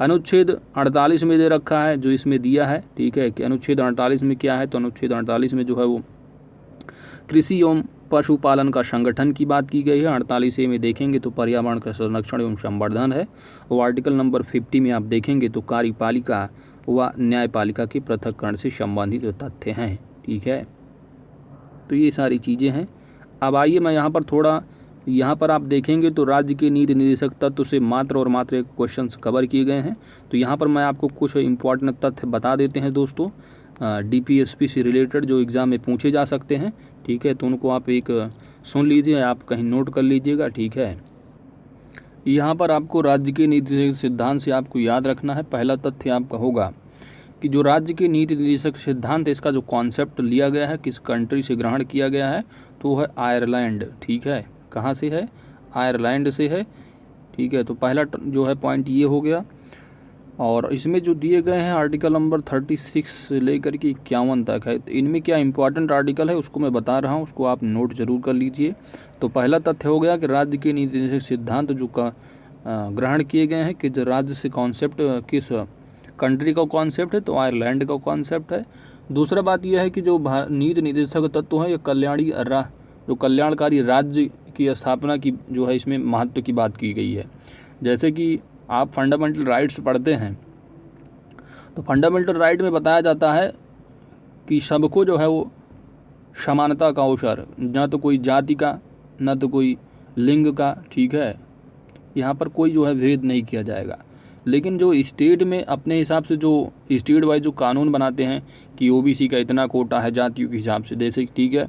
अनुच्छेद 48 में दे रखा है जो इसमें दिया है, ठीक है, कि अनुच्छेद 48 में क्या है, तो अनुच्छेद 48 में जो है वो कृषि एवं पशुपालन का संगठन की बात की गई है। 48A में देखेंगे तो पर्यावरण का संरक्षण एवं संवर्धन है। और आर्टिकल नंबर 50 में आप देखेंगे तो कार्यपालिका व न्यायपालिका के पृथक्करण से संबंधित जो तथ्य हैं, ठीक है। तो ये सारी चीज़ें हैं। अब आइए मैं यहाँ पर आप देखेंगे तो राज्य के नीति निर्देशक तत्व से मात्र और मात्र एक क्वेश्चन कवर किए गए हैं। तो यहाँ पर मैं आपको कुछ इम्पॉर्टेंट तथ्य बता देते हैं दोस्तों, DPSP से रिलेटेड जो एग्ज़ाम में पूछे जा सकते हैं, ठीक है। तो उनको आप एक सुन लीजिए, आप कहीं नोट कर लीजिएगा, ठीक है। यहाँ पर आपको राज्य के नीति सिद्धांत से आपको याद रखना है। पहला तथ्य आपका होगा कि जो राज्य के नीति निर्देशक सिद्धांत है, इसका जो कॉन्सेप्ट लिया गया है, किस कंट्री से ग्रहण किया गया है, तो है आयरलैंड, ठीक है। कहाँ से है? आयरलैंड से है, ठीक है। तो पहला जो है पॉइंट ये हो गया। और इसमें जो दिए गए हैं आर्टिकल नंबर 36 से लेकर के 51 तक है। तो इनमें क्या इंपॉर्टेंट आर्टिकल है उसको मैं बता रहा हूँ, उसको आप नोट जरूर कर लीजिए। तो पहला तथ्य हो गया कि राज्य के नीति निर्देशक सिद्धांत जो ग्रहण किए गए हैं, कि जो राज्य से कॉन्सेप्ट किस कंट्री का कॉन्सेप्ट है, तो आयरलैंड का कॉन्सेप्ट है। दूसरा बात यह है कि जो नीति निर्देशक तत्व है, ये जो कल्याणकारी राज्य की स्थापना की जो है इसमें महत्व की बात की गई है। जैसे कि आप फंडामेंटल राइट्स पढ़ते हैं तो फंडामेंटल राइट में बताया जाता है कि सबको जो है वो समानता का अवसर, ना तो कोई जाति का ना तो कोई लिंग का, ठीक है। यहाँ पर कोई जो है भेद नहीं किया जाएगा। लेकिन जो स्टेट में अपने हिसाब से जो स्टेट वाइज जो कानून बनाते हैं कि OBC का इतना कोटा है जातियों के हिसाब से, जैसे ठीक है,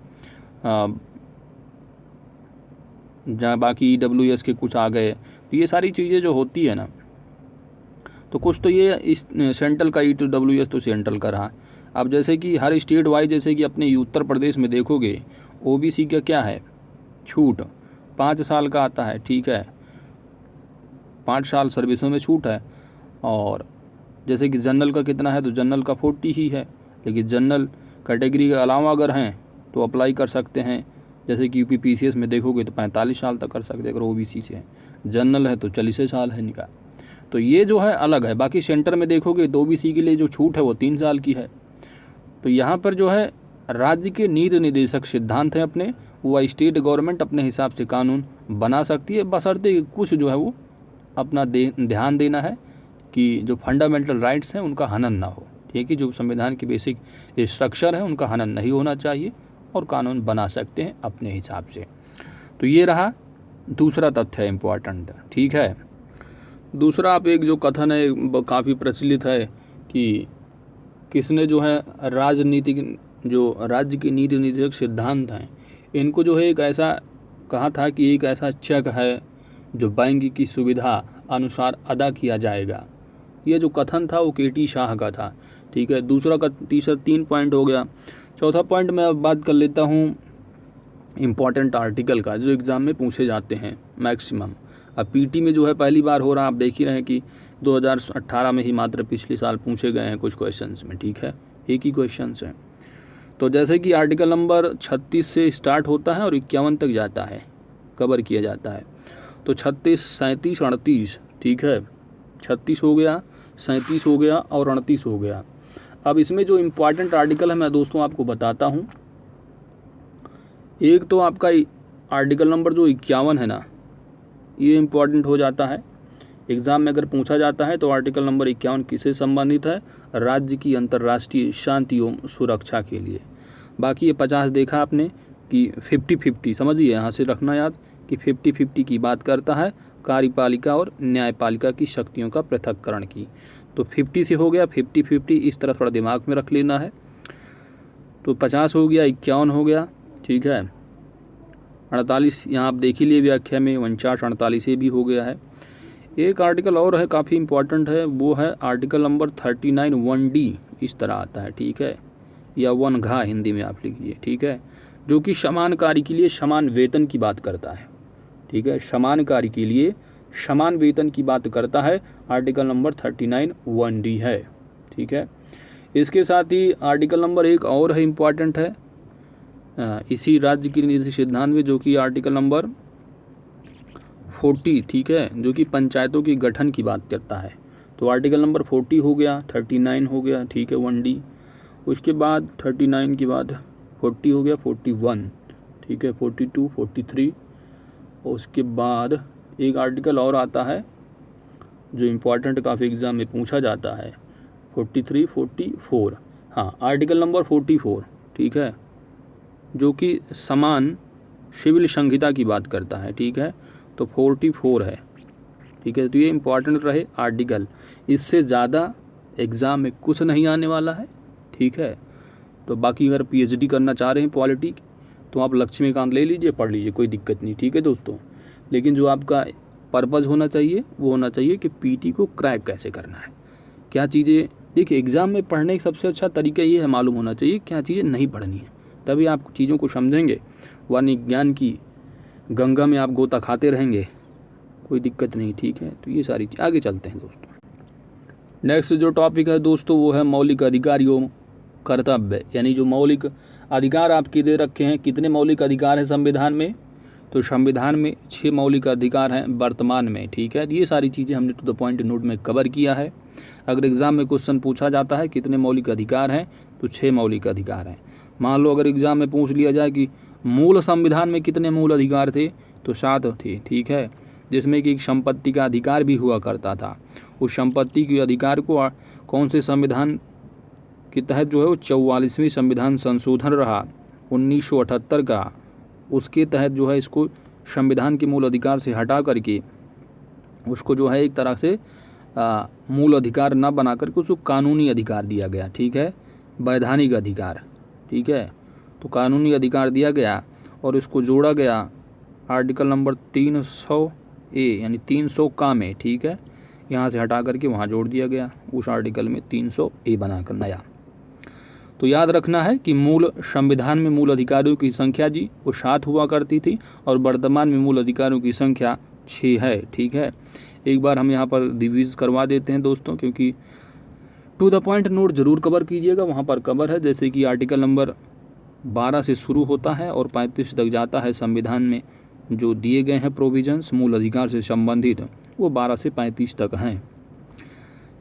जहाँ बाकी EWS के कुछ आ गए, तो ये सारी चीज़ें जो होती है ना, तो कुछ तो ये इस सेंट्रल का EWS तो सेंट्रल का रहा। अब जैसे कि हर स्टेट वाइज, जैसे कि अपने उत्तर प्रदेश में देखोगे OBC का क्या है, छूट 5 साल का आता है, ठीक है, 5 साल सर्विसों में छूट है। और जैसे कि जनरल का कितना है, तो जनरल का 40 ही है। लेकिन जनरल कैटेगरी के अलावा अगर हैं तो अप्लाई कर सकते हैं। जैसे कि UPPCS में देखोगे तो 45 साल तक कर सकते हैं अगर OBC से है। जनरल है तो 40 साल है इनका। तो ये जो है अलग है। बाकी सेंटर में देखोगे तो OBC के लिए जो छूट है वो 3 साल की है। तो यहाँ पर जो है राज्य के नीति निर्देशक सिद्धांत हैं अपने, वो स्टेट गवर्नमेंट अपने हिसाब से कानून बना सकती है, बशर्ते कुछ जो है वो अपना ध्यान देना है कि जो फंडामेंटल राइट्स हैं उनका हनन ना हो, ठीक है। जो संविधान की बेसिक स्ट्रक्चर है उनका हनन नहीं होना चाहिए, और कानून बना सकते हैं अपने हिसाब से। तो ये रहा दूसरा तथ्य इम्पोर्टेंट, ठीक है। दूसरा आप एक जो कथन है काफ़ी प्रचलित है कि किसने जो है राजनीतिक जो राज्य के नीति निर्देशक सिद्धांत हैं, इनको जो है एक ऐसा कहा था कि एक ऐसा चेक है जो बैंक की सुविधा अनुसार अदा किया जाएगा। ये जो कथन था वो KT शाह का था, ठीक है। दूसरा का 3 पॉइंट हो गया। चौथा पॉइंट मैं अब बात कर लेता हूँ इम्पॉर्टेंट आर्टिकल का, जो एग्ज़ाम में पूछे जाते हैं मैक्सिमम। अब PT में जो है पहली बार हो रहा, आप देख ही रहे हैं कि 2018 में ही मात्र पिछले साल पूछे गए हैं कुछ क्वेश्चंस में, ठीक है, एक ही क्वेश्चंस हैं। तो जैसे कि आर्टिकल नंबर 36 से स्टार्ट होता है और 51 तक जाता है, कवर किया जाता है। तो 36, 37, 38, ठीक है, 36 हो गया, 37 हो गया और 38 हो गया। अब इसमें जो इम्पॉर्टेंट आर्टिकल है मैं दोस्तों आपको बताता हूँ। एक तो आपका आर्टिकल नंबर जो 51 है ना, ये इम्पॉर्टेंट हो जाता है एग्ज़ाम में अगर पूछा जाता है। तो आर्टिकल नंबर 51 किससे संबंधित है? राज्य की अंतर्राष्ट्रीय शांति एवं सुरक्षा के लिए। बाकी ये 50 देखा आपने कि 50-50 समझिए, यहाँ से रखना याद कि 50-50 की बात करता है कार्यपालिका और न्यायपालिका की शक्तियों का पृथक्करण की। तो 50 से हो गया 50-50, इस तरह थोड़ा दिमाग में रख लेना है। तो 50 हो गया, 51 हो गया, ठीक है। 48 यहाँ आप देख ही लिए व्याख्या में, 49-48 ये भी हो गया है। एक आर्टिकल और है काफ़ी इम्पॉर्टेंट है, वो है आर्टिकल नंबर 39 1D, इस तरह आता है, ठीक है, या 1घ हिंदी में आप लिखिए, ठीक है, जो कि समान कार्य के लिए समान वेतन की बात करता है, ठीक है, समान कार्य के लिए समान वेतन की बात करता है। आर्टिकल नंबर 39 1D है, ठीक है। इसके साथ ही आर्टिकल नंबर एक और है इम्पॉर्टेंट है इसी राज्य की नीति सिद्धांत में, जो कि आर्टिकल नंबर 40, ठीक है, जो कि पंचायतों के गठन की बात करता है। तो आर्टिकल नंबर 40 हो गया, 39 हो गया, ठीक है 1D। उसके बाद 39 के बाद 40 हो गया, 41, ठीक है 42, 43। और उसके बाद एक आर्टिकल और आता है जो इम्पोर्टेंट काफ़ी एग्ज़ाम में पूछा जाता है, 43, 44। हाँ, आर्टिकल नंबर 44, ठीक है, जो कि समान सिविल संहिता की बात करता है, ठीक है, तो 44 है, ठीक है। तो ये इम्पोर्टेंट रहे आर्टिकल, इससे ज़्यादा एग्ज़ाम में कुछ नहीं आने वाला है, ठीक है। तो बाकी अगर PhD करना चाह रहे हैं पॉलिटी तो आप लक्ष्मीकांत ले लीजिए, पढ़ लीजिए, कोई दिक्कत नहीं, ठीक है दोस्तों। लेकिन जो आपका पर्पज़ होना चाहिए वो होना चाहिए कि PT को क्रैक कैसे करना है, क्या चीज़ें। देखिए एग्ज़ाम में पढ़ने का सबसे अच्छा तरीका ये है, मालूम होना चाहिए क्या चीज़ें नहीं पढ़नी है, तभी आप चीज़ों को समझेंगे। वरना ज्ञान की गंगा में आप गोता खाते रहेंगे, कोई दिक्कत नहीं, ठीक है। तो ये सारी आगे चलते हैं दोस्तों। नेक्स्ट जो टॉपिक है दोस्तों वो है मौलिक अधिकारों कर्तव्य, यानी जो मौलिक अधिकार आपके दे रखे हैं। कितने मौलिक अधिकार हैं संविधान में? तो संविधान में 6 मौलिक अधिकार हैं वर्तमान में, ठीक है। ये सारी चीज़ें हमने टू द पॉइंट नोट में कवर किया है। अगर एग्ज़ाम में क्वेश्चन पूछा जाता है कितने मौलिक अधिकार हैं, तो 6 मौलिक अधिकार हैं। मान लो अगर एग्ज़ाम में पूछ लिया जाए कि मूल संविधान में कितने मूल अधिकार थे, तो 7 थे, ठीक है, जिसमें कि एक संपत्ति का अधिकार भी हुआ करता था। उस संपत्ति के अधिकार को कौन से संविधान के तहत जो है वो 44वें संविधान संशोधन रहा 1978 का, उसके तहत जो है इसको संविधान के मूल अधिकार से हटा करके उसको जो है एक तरह से मूल अधिकार न बना करके उसको कानूनी अधिकार दिया गया, ठीक है, वैधानिक अधिकार, ठीक है। तो कानूनी अधिकार दिया गया और इसको जोड़ा गया आर्टिकल नंबर 300A, यानी 300 का में, ठीक है, यहाँ से हटा करके वहाँ जोड़ दिया गया उस आर्टिकल में 300A बनाकर नया। तो याद रखना है कि मूल संविधान में मूल अधिकारियों की संख्या जी वो 7 हुआ करती थी और वर्तमान में मूल अधिकारियों की संख्या 6 है, ठीक है। एक बार हम यहाँ पर रिवीज करवा देते हैं दोस्तों, क्योंकि टू द पॉइंट नोट जरूर कवर कीजिएगा, वहाँ पर कवर है। जैसे कि आर्टिकल नंबर 12 से शुरू होता है और 35 तक जाता है। संविधान में जो दिए गए हैं प्रोविजंस मूल अधिकार से संबंधित, वो 12 से 35 तक हैं,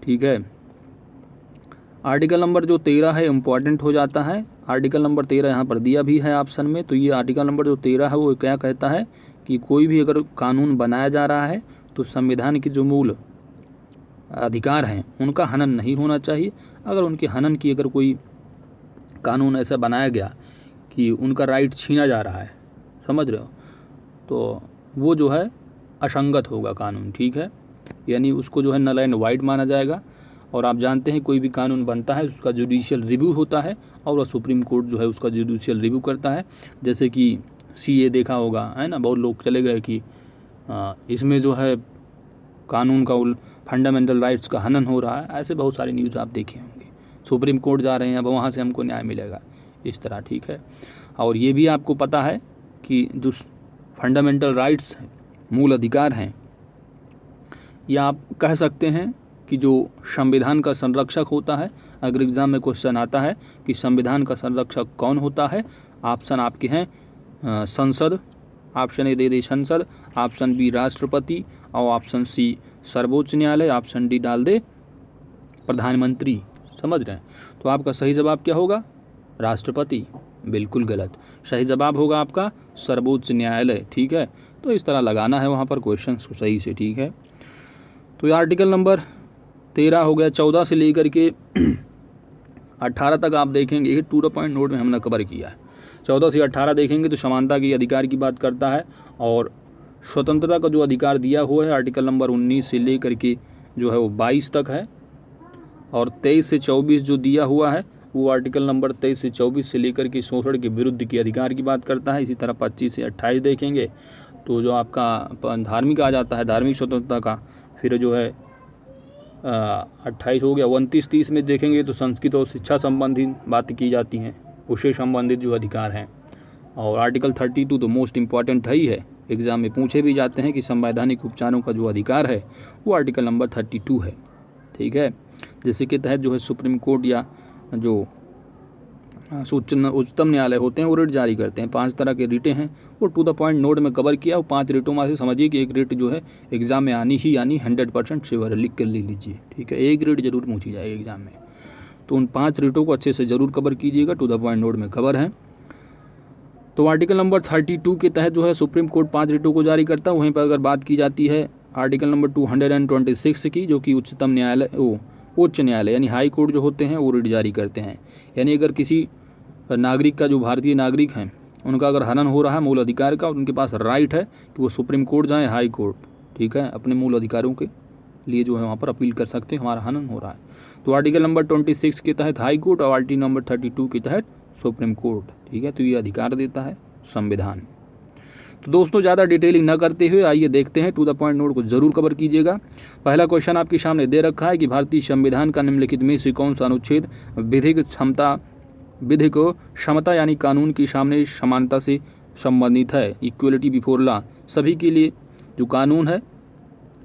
ठीक है। आर्टिकल नंबर जो 13 है इम्पॉर्टेंट हो जाता है। आर्टिकल नंबर 13 यहाँ पर दिया भी है ऑप्शन में। तो ये आर्टिकल नंबर जो 13 है वो क्या कहता है कि कोई भी अगर कानून बनाया जा रहा है तो संविधान के जो मूल अधिकार हैं उनका हनन नहीं होना चाहिए। अगर उनके हनन की अगर कोई कानून ऐसा बनाया गया कि उनका राइट छीना जा रहा है, समझ रहे हो, तो वो जो है असंगत होगा कानून, ठीक है, यानी उसको जो है नल एंड वाइड माना जाएगा। और आप जानते हैं कोई भी कानून बनता है उसका जुडिशियल रिव्यू होता है और वह सुप्रीम कोर्ट जो है उसका जुडिशियल रिव्यू करता है। जैसे कि CA देखा होगा, है ना, बहुत लोग चले गए कि इसमें जो है कानून का फंडामेंटल राइट्स का हनन हो रहा है। ऐसे बहुत सारी न्यूज़ आप देखे होंगे। सुप्रीम कोर्ट जा रहे हैं, अब वहाँ से हमको न्याय मिलेगा, इस तरह, ठीक है। और ये भी आपको पता है कि जो फंडामेंटल राइट्स हैं, मूल अधिकार हैं, या आप कह सकते हैं कि जो संविधान का संरक्षक होता है। अगर एग्ज़ाम में क्वेश्चन आता है कि संविधान का संरक्षक कौन होता है, ऑप्शन आपके हैं संसद, ऑप्शन A दे दे संसद, ऑप्शन B राष्ट्रपति और ऑप्शन C सर्वोच्च न्यायालय, ऑप्शन D डाल दे प्रधानमंत्री। समझ रहे हैं? तो आपका सही जवाब क्या होगा? राष्ट्रपति। बिल्कुल गलत, सही जवाब होगा आपका सर्वोच्च न्यायालय, ठीक है। तो इस तरह लगाना है वहाँ पर क्वेश्चन को सही से, ठीक है। तो ये आर्टिकल नंबर 13 हो गया। 14 से लेकर के 18 तक आप देखेंगे, ये टू द पॉइंट नोट में हमने कवर किया है। 14 से 18 देखेंगे तो समानता के अधिकार की बात करता है और स्वतंत्रता का जो अधिकार दिया हुआ है आर्टिकल नंबर 19 से लेकर के जो है वो 22 तक है। और 23 से 24 जो दिया हुआ है वो आर्टिकल नंबर 23 से 24 से लेकर के शोषण के विरुद्ध के अधिकार की बात करता है। इसी तरह 25 से 28 देखेंगे तो जो आपका धार्मिक आ जाता है, धार्मिक स्वतंत्रता का, फिर जो है 28 हो गया। 29 30 में देखेंगे तो संस्कृत और शिक्षा संबंधित बात की जाती हैं, उससे संबंधित जो अधिकार हैं। और आर्टिकल 32 तो मोस्ट इम्पॉर्टेंट है ही है, एग्ज़ाम में पूछे भी जाते हैं कि संवैधानिक उपचारों का जो अधिकार है वो आर्टिकल नंबर 32 है, ठीक है। जिसके तहत जो है सुप्रीम कोर्ट या जो उच्चतम न्यायालय होते हैं वो रिट जारी करते हैं। 5 तरह के रिटें हैं, वो टू द पॉइंट नोट में कवर किया। और 5 रिटों में से समझिए कि एक रिट जो है एग्जाम में आनी ही आनी 100% श्योर है, लिख कर ले लीजिए, ठीक है। एक रिट जरूर पूछी जाएगी एग्जाम में, तो उन 5 रिटों को अच्छे से ज़रूर कवर कीजिएगा, टू द पॉइंट नोट में कवर है। तो आर्टिकल नंबर 32 के तहत जो है सुप्रीम कोर्ट 5 रिटों को जारी करता है। वहीं पर अगर बात की जाती है आर्टिकल नंबर 226 की, जो कि उच्चतम न्यायालय उच्च न्यायालय यानी हाई कोर्ट जो होते हैं वो रिट जारी करते हैं। यानी अगर किसी नागरिक का, जो भारतीय नागरिक हैं, उनका अगर हनन हो रहा है मूल अधिकार का, उनके पास राइट है कि वो सुप्रीम कोर्ट जाएँ, हाई कोर्ट, ठीक है, अपने मूल अधिकारों के लिए जो है वहाँ पर अपील कर सकते हैं, हमारा हनन हो रहा है। तो आर्टिकल नंबर 26 के तहत हाई कोर्ट और आर्टिकल नंबर 32 के तहत सुप्रीम कोर्ट, ठीक है। तो ये अधिकार देता है संविधान। तो दोस्तों ज़्यादा डिटेलिंग न करते हुए आइए देखते हैं, टू द पॉइंट नोट को जरूर कवर कीजिएगा। पहला क्वेश्चन आपके सामने दे रखा है कि भारतीय संविधान का निम्नलिखित में से कौन सा अनुच्छेद विधिक क्षमता यानी कानून की सामने समानता से संबंधित है। इक्वलिटी बिफोर लॉ, सभी के लिए जो कानून है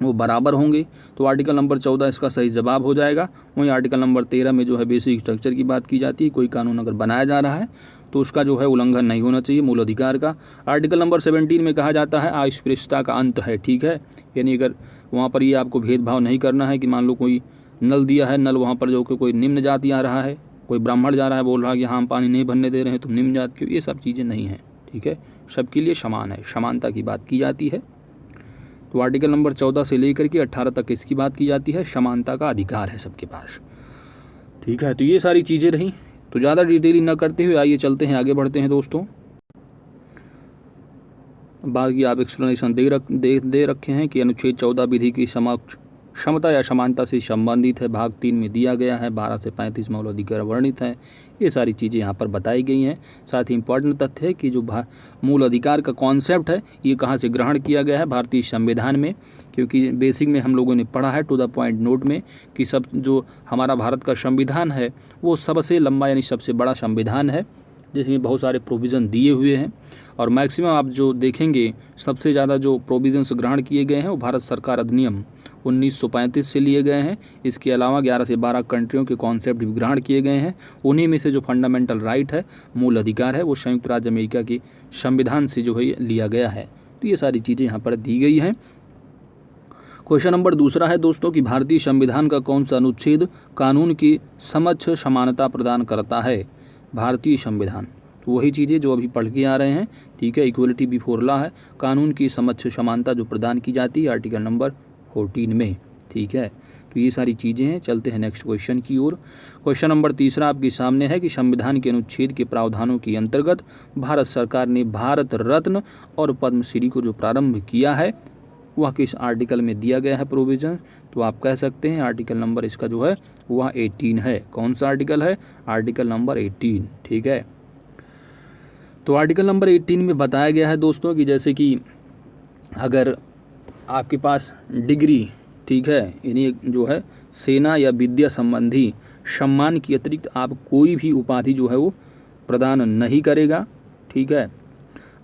वो बराबर होंगे। तो आर्टिकल नंबर 14 इसका सही जवाब हो जाएगा। वहीं आर्टिकल नंबर 13 में जो है बेसिक स्ट्रक्चर की बात की जाती है, कोई कानून अगर बनाया जा रहा है तो उसका जो है उल्लंघन नहीं होना चाहिए मूल अधिकार का। आर्टिकल नंबर 17 में कहा जाता है अस्पृश्यता का अंत है, ठीक है। यानी अगर वहाँ पर ये आपको भेदभाव नहीं करना है कि मान लो कोई नल दिया है, नल वहाँ पर जो कि कोई निम्न जाति आ रहा है, कोई ब्राह्मण जा रहा है, बोल रहा है कि हाँ हम पानी नहीं भरने दे रहे हैं, तुम निम्न जाति के, ये सब चीज़ें नहीं हैं, ठीक है। सबके लिए समान है, समानता की बात की जाती है। तो आर्टिकल नंबर 14 से लेकर के 18 तक इसकी बात की जाती है, समानता का अधिकार है सबके पास, ठीक है। तो ये सारी चीज़ें रहीं। तो ज़्यादा डिटेलिंग न करते हुए आइए चलते हैं, आगे बढ़ते हैं दोस्तों। बाकी आप एक्सप्लेनेशन दे रखे हैं कि अनुच्छेद 14 विधि की क्षमता या समानता से संबंधित है, भाग 3 में दिया गया है, 12 से 35 मूल अधिकार वर्णित है। ये सारी चीज़ें यहाँ पर बताई गई हैं। साथ ही इम्पॉर्टेंट तथ्य है कि जो मूल अधिकार का कॉन्सेप्ट है ये कहाँ से ग्रहण किया गया है, भारतीय संविधान में। क्योंकि बेसिक में हम लोगों ने पढ़ा है टू द पॉइंट नोट में कि सब जो हमारा भारत का संविधान है वो सबसे लंबा यानी सबसे बड़ा संविधान है, जिसमें बहुत सारे प्रोविज़न दिए हुए हैं। और मैक्सिमम आप जो देखेंगे सबसे ज़्यादा जो प्रोविज़न्स ग्रहण किए गए हैं वो भारत सरकार अधिनियम 1935 से लिए गए हैं। इसके अलावा 11 से 12 कंट्रियों के कॉन्सेप्ट भी ग्रहण किए गए हैं। उन्हीं में से जो फंडामेंटल राइट है, मूल अधिकार है, वो संयुक्त राज्य अमेरिका के संविधान से जो है लिया गया है। तो ये सारी चीज़ें यहाँ पर दी गई हैं। क्वेश्चन नंबर दूसरा है दोस्तों कि भारतीय संविधान का कौन सा अनुच्छेद कानून की समक्ष समानता प्रदान करता है। भारतीय संविधान, तो वही चीज़ें जो अभी पढ़ के आ रहे हैं, ठीक है। इक्वलिटी बिफोर लॉ है, कानून की समक्ष समानता जो प्रदान की जाती है आर्टिकल नंबर 14 में, ठीक है। तो ये सारी चीज़ें हैं। चलते हैं नेक्स्ट क्वेश्चन की ओर। क्वेश्चन नंबर तीसरा आपके सामने है कि संविधान के अनुच्छेद के प्रावधानों के अंतर्गत भारत सरकार ने भारत रत्न और पद्मश्री को जो प्रारंभ किया है वह किस आर्टिकल में दिया गया है प्रोविज़न। तो आप कह सकते हैं आर्टिकल नंबर इसका जो है वह 18 है। कौन सा आर्टिकल है? आर्टिकल नंबर 18, ठीक है। तो आर्टिकल नंबर 18 में बताया गया है दोस्तों कि जैसे कि अगर आपके पास डिग्री, ठीक है, यानी जो है सेना या विद्या संबंधी सम्मान के अतिरिक्त आप कोई भी उपाधि जो है वो प्रदान नहीं करेगा, ठीक है।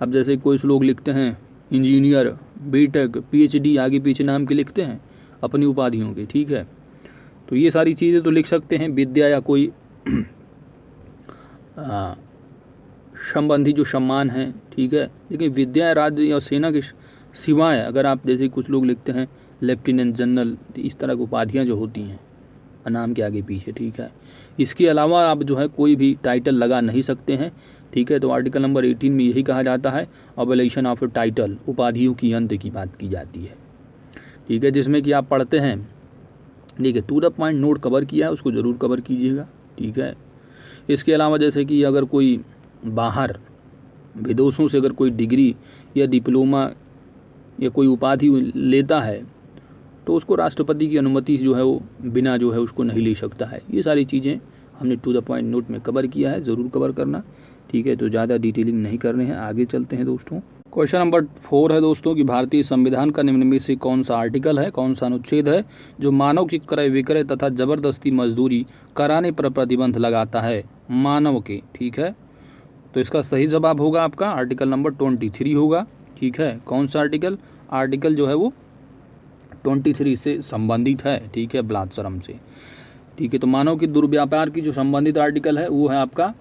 अब जैसे कोई लोग लिखते हैं इंजीनियर, बीटेक, पीएचडी, आगे पीछे नाम के लिखते हैं अपनी उपाधियों के, ठीक है। तो ये सारी चीज़ें तो लिख सकते हैं विद्या या कोई संबंधी जो सम्मान है, ठीक है। लेकिन विद्या राज्य या सेना के सिवाय अगर आप जैसे कुछ लोग लिखते हैं लेफ्टिनेंट जनरल, इस तरह की उपाधियाँ जो होती हैं नाम के आगे पीछे, ठीक है। इसके अलावा आप जो है कोई भी टाइटल लगा नहीं सकते हैं, ठीक है। तो आर्टिकल नंबर 18 में यही कहा जाता है अबोलिशन ऑफ टाइटल, उपाधियों की अंत की बात की जाती है, ठीक है। जिसमें कि आप पढ़ते हैं, ठीक है, to the point note cover किया है, उसको ज़रूर कवर कीजिएगा, ठीक है। इसके अलावा जैसे कि अगर कोई बाहर विदेशों से अगर कोई डिग्री या डिप्लोमा या कोई उपाधि लेता है तो उसको राष्ट्रपति की अनुमति जो है वो बिना जो है उसको नहीं ले सकता है। ये सारी चीज़ें हमने टू द पॉइंट नोट में कवर किया है, ज़रूर कवर करना, ठीक है। तो ज़्यादा डिटेलिंग नहीं कर रहे हैं, आगे चलते हैं दोस्तों। क्वेश्चन नंबर 4 है दोस्तों कि भारतीय संविधान का निम्न में से कौन सा आर्टिकल है, कौन सा अनुच्छेद है जो मानव की क्रय विक्रय तथा जबरदस्ती मजदूरी कराने पर प्रतिबंध लगाता है, मानव के, ठीक है। तो इसका सही जवाब होगा आपका आर्टिकल नंबर 23 होगा, ठीक है। कौन सा आर्टिकल? आर्टिकल जो है वो 23 से संबंधित है, ठीक है, बलात्सरम से, ठीक है। तो मानव के दुर्व्यापार की जो संबंधित आर्टिकल है वो है आपका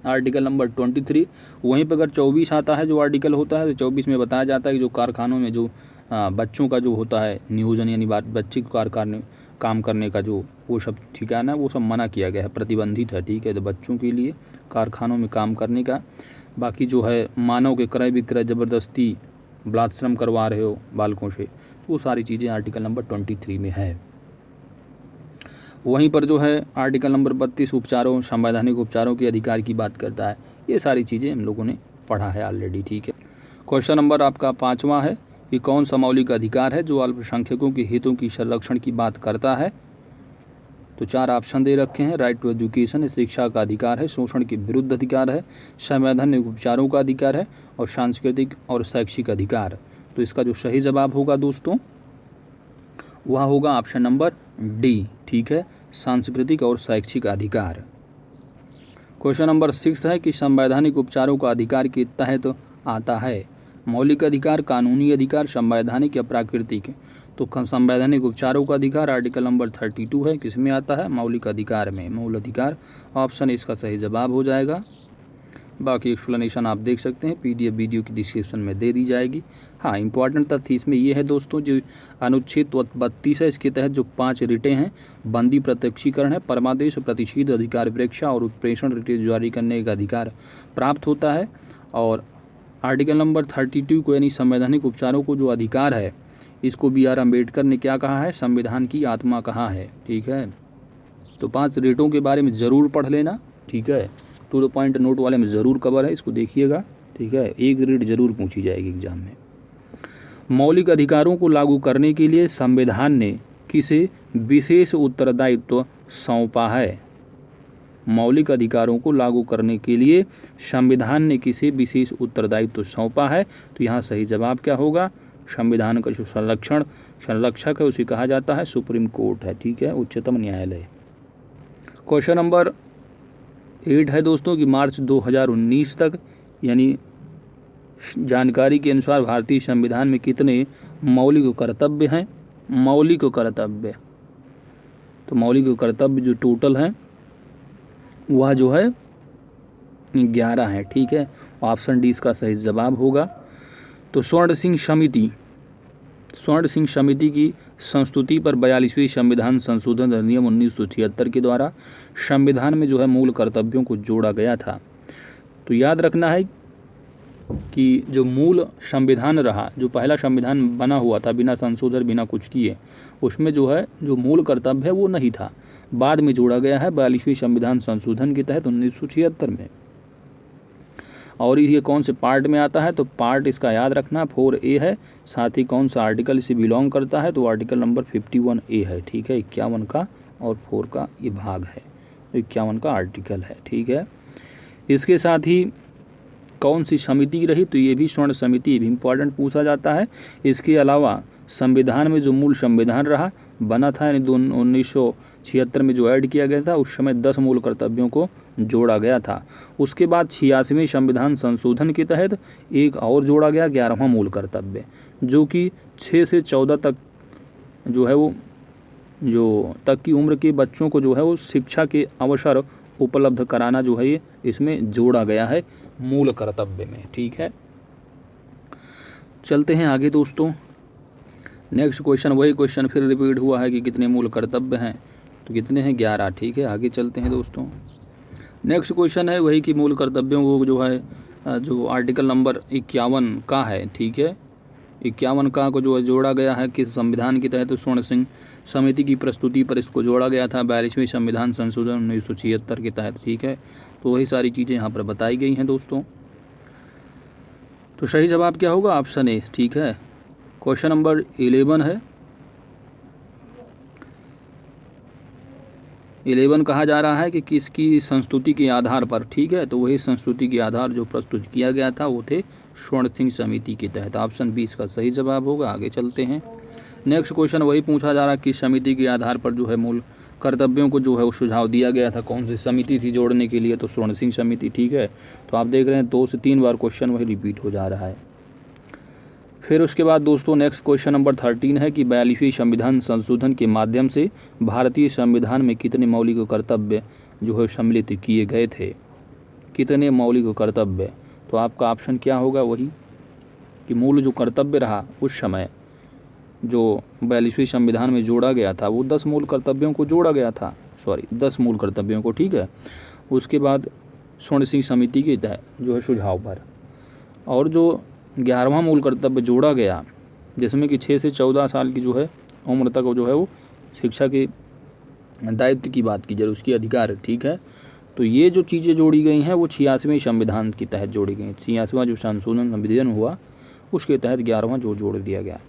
आर्टिकल नंबर 23। वहीं पर अगर 24 आता है जो आर्टिकल होता है, तो 24 में बताया जाता है कि जो कारखानों में जो बच्चों का जो होता है नियोजन, यानी बच्चे को कारखाने काम करने का जो वो सब ठिकाना है वो सब मना किया गया है, प्रतिबंधित है, ठीक है। तो बच्चों के लिए कारखानों में काम करने का, बाकी जो है मानव के क्रय विक्रय, ज़बरदस्ती बलात्श्रम करवा रहे हो बालकों से, वो सारी चीज़ें आर्टिकल नंबर 23 में है। वहीं पर जो है आर्टिकल नंबर 32 उपचारों, संवैधानिक उपचारों के अधिकार की बात करता है। ये सारी चीज़ें हम लोगों ने पढ़ा है ऑलरेडी, ठीक है। क्वेश्चन नंबर आपका 5वां है कि कौन सा मौलिक अधिकार है जो अल्पसंख्यकों के हितों की संरक्षण की बात करता है। तो 4 ऑप्शन दे रखे हैं। राइट टू एजुकेशन, शिक्षा का अधिकार है, शोषण के विरुद्ध अधिकार है, संवैधानिक उपचारों का अधिकार है, और सांस्कृतिक और शैक्षिक अधिकार। तो इसका जो सही जवाब होगा दोस्तों वह होगा ऑप्शन नंबर डी, ठीक है, सांस्कृतिक और शैक्षिक अधिकार। क्वेश्चन नंबर 6 है कि संवैधानिक उपचारों का अधिकार के तहत आता है मौलिक अधिकार, कानूनी अधिकार, संवैधानिक या प्राकृतिक। तो संवैधानिक उपचारों का अधिकार आर्टिकल नंबर 32 है, किसमें आता है, मौलिक अधिकार में, मूल अधिकार। ऑप्शन इसका सही जवाब हो जाएगा। बाकी एक्सप्लेनेशन आप देख सकते हैं, PDF वीडियो की डिस्क्रिप्शन में दे दी जाएगी। हाँ, इंपॉर्टेंट तथ्य इसमें ये है दोस्तों, जो अनुच्छेद 32 है, इसके तहत जो 5 रिटें हैं, बंदी प्रत्यक्षीकरण है, परमादेश, प्रतिषेध, अधिकार विवक्षा और उत्प्रेषण रिटें जारी करने का अधिकार प्राप्त होता है। और आर्टिकल नंबर 32 को यानी संवैधानिक उपचारों को जो अधिकार है, इसको BR अम्बेडकर ने क्या कहा है, संविधान की आत्मा कहा है, ठीक है। तो 5 रिटों के बारे में ज़रूर पढ़ लेना, ठीक है। टू द पॉइंट नोट वाले में ज़रूर कवर है, इसको देखिएगा, ठीक है। एक रीड जरूर पूछी जाएगी एग्जाम में। मौलिक अधिकारों को लागू करने के लिए संविधान ने किसे विशेष उत्तरदायित्व सौंपा है। मौलिक अधिकारों को लागू करने के लिए संविधान ने किसे विशेष उत्तरदायित्व सौंपा है। तो यहाँ सही जवाब क्या होगा, संविधान का जो संरक्षक है उसे कहा जाता है सुप्रीम कोर्ट है, ठीक है, उच्चतम न्यायालय। क्वेश्चन नंबर 8 है दोस्तों कि मार्च 2019 तक यानी जानकारी के अनुसार भारतीय संविधान में कितने मौलिक कर्तव्य हैं। मौलिक कर्तव्य, तो मौलिक कर्तव्य जो टोटल हैं वह जो है 11 है, ठीक है। ऑप्शन डी इसका सही जवाब होगा। तो स्वर्ण सिंह समिति की संस्तुति पर 42वीं संविधान संशोधन अधिनियम 1976 के द्वारा संविधान में जो है मूल कर्तव्यों को जोड़ा गया था। तो याद रखना है कि जो मूल संविधान रहा, जो पहला संविधान बना हुआ था बिना संशोधन बिना कुछ किए, उसमें जो है जो मूल कर्तव्य है वो नहीं था, बाद में जोड़ा गया है 42वीं संविधान संशोधन के तहत 1976 में। और ये कौन से पार्ट में आता है, तो पार्ट इसका याद रखना 4A है। साथ ही कौन सा आर्टिकल इसे बिलोंग करता है, तो आर्टिकल नंबर 51A है, ठीक है, 51 का और 4 का ये भाग है, 51 का आर्टिकल है, ठीक है। इसके साथ ही कौन सी समिति रही, तो ये भी स्वर्ण समिति भी इम्पॉर्टेंट पूछा जाता है। इसके अलावा संविधान में जो मूल संविधान रहा बना था यानी 1976 में जो ऐड किया गया था, उस समय 10 मूल कर्तव्यों को जोड़ा गया था। उसके बाद 86वें संविधान संशोधन के तहत एक और जोड़ा गया 11वां मूल कर्तव्य, जो कि 6 से 14 तक जो है वो जो तक की उम्र के बच्चों को जो है वो शिक्षा के अवसर उपलब्ध कराना जो है ये इसमें जोड़ा गया है मूल कर्तव्य में, ठीक है। चलते हैं आगे दोस्तों। नेक्स्ट क्वेश्चन, वही क्वेश्चन फिर रिपीट हुआ है कि कितने मूल कर्तव्य हैं, तो कितने हैं 11, ठीक है। आगे चलते हैं दोस्तों। नेक्स्ट क्वेश्चन है वही कि मूल कर्तव्यों को जो है जो आर्टिकल नंबर 51 का है, ठीक है, 51 का को जो है जोड़ा गया है कि संविधान के तहत स्वर्ण सिंह समिति की प्रस्तुति पर इसको जोड़ा गया था 42वें संविधान संशोधन 1976 के तहत, ठीक है। तो वही सारी चीज़ें यहाँ पर बताई गई हैं दोस्तों। तो सही जवाब क्या होगा, ऑप्शन ए, ठीक है। क्वेश्चन नंबर 11 है। 11 कहा जा रहा है कि किसकी संस्तुति के आधार पर, ठीक है। तो वही संस्तुति के आधार जो प्रस्तुत किया गया था वो थे स्वर्ण सिंह समिति के तहत। ऑप्शन 20 का सही जवाब होगा। आगे चलते हैं। नेक्स्ट क्वेश्चन वही पूछा जा रहा है कि समिति के आधार पर जो है मूल कर्तव्यों को जो है वो सुझाव दिया गया था, कौन सी समिति थी जोड़ने के लिए, तो स्वर्ण सिंह समिति, ठीक है। तो आप देख रहे हैं 2 से 3 बार क्वेश्चन वही रिपीट हो जा रहा है। फिर उसके बाद दोस्तों नेक्स्ट क्वेश्चन नंबर 13 है कि 42वीं संविधान संशोधन के माध्यम से भारतीय संविधान में कितने मौलिक कर्तव्य जो है सम्मिलित किए गए थे। कितने मौलिक कर्तव्य। तो आपका ऑप्शन क्या होगा, वही कि मूल जो कर्तव्य रहा उस समय जो 42वें संविधान में जोड़ा गया था वो 10 मूल कर्तव्यों को जोड़ा गया था, 10 मूल कर्तव्यों को, ठीक है। उसके बाद स्वर्ण सिंह समिति के तहत जो है सुझाव पर, और जो 11वां मूल कर्तव्य जोड़ा गया जिसमें कि 6 से 14 साल की जो है उम्र तक जो है वो शिक्षा के दायित्व की बात की जाए, उसकी अधिकार, ठीक है। तो ये जो चीज़ें जोड़ी गई हैं वो 86वें संविधान के तहत जोड़ी गई। 86वां जो संशोधन संविधान हुआ उसके तहत 11वां जो जोड़ दिया गया।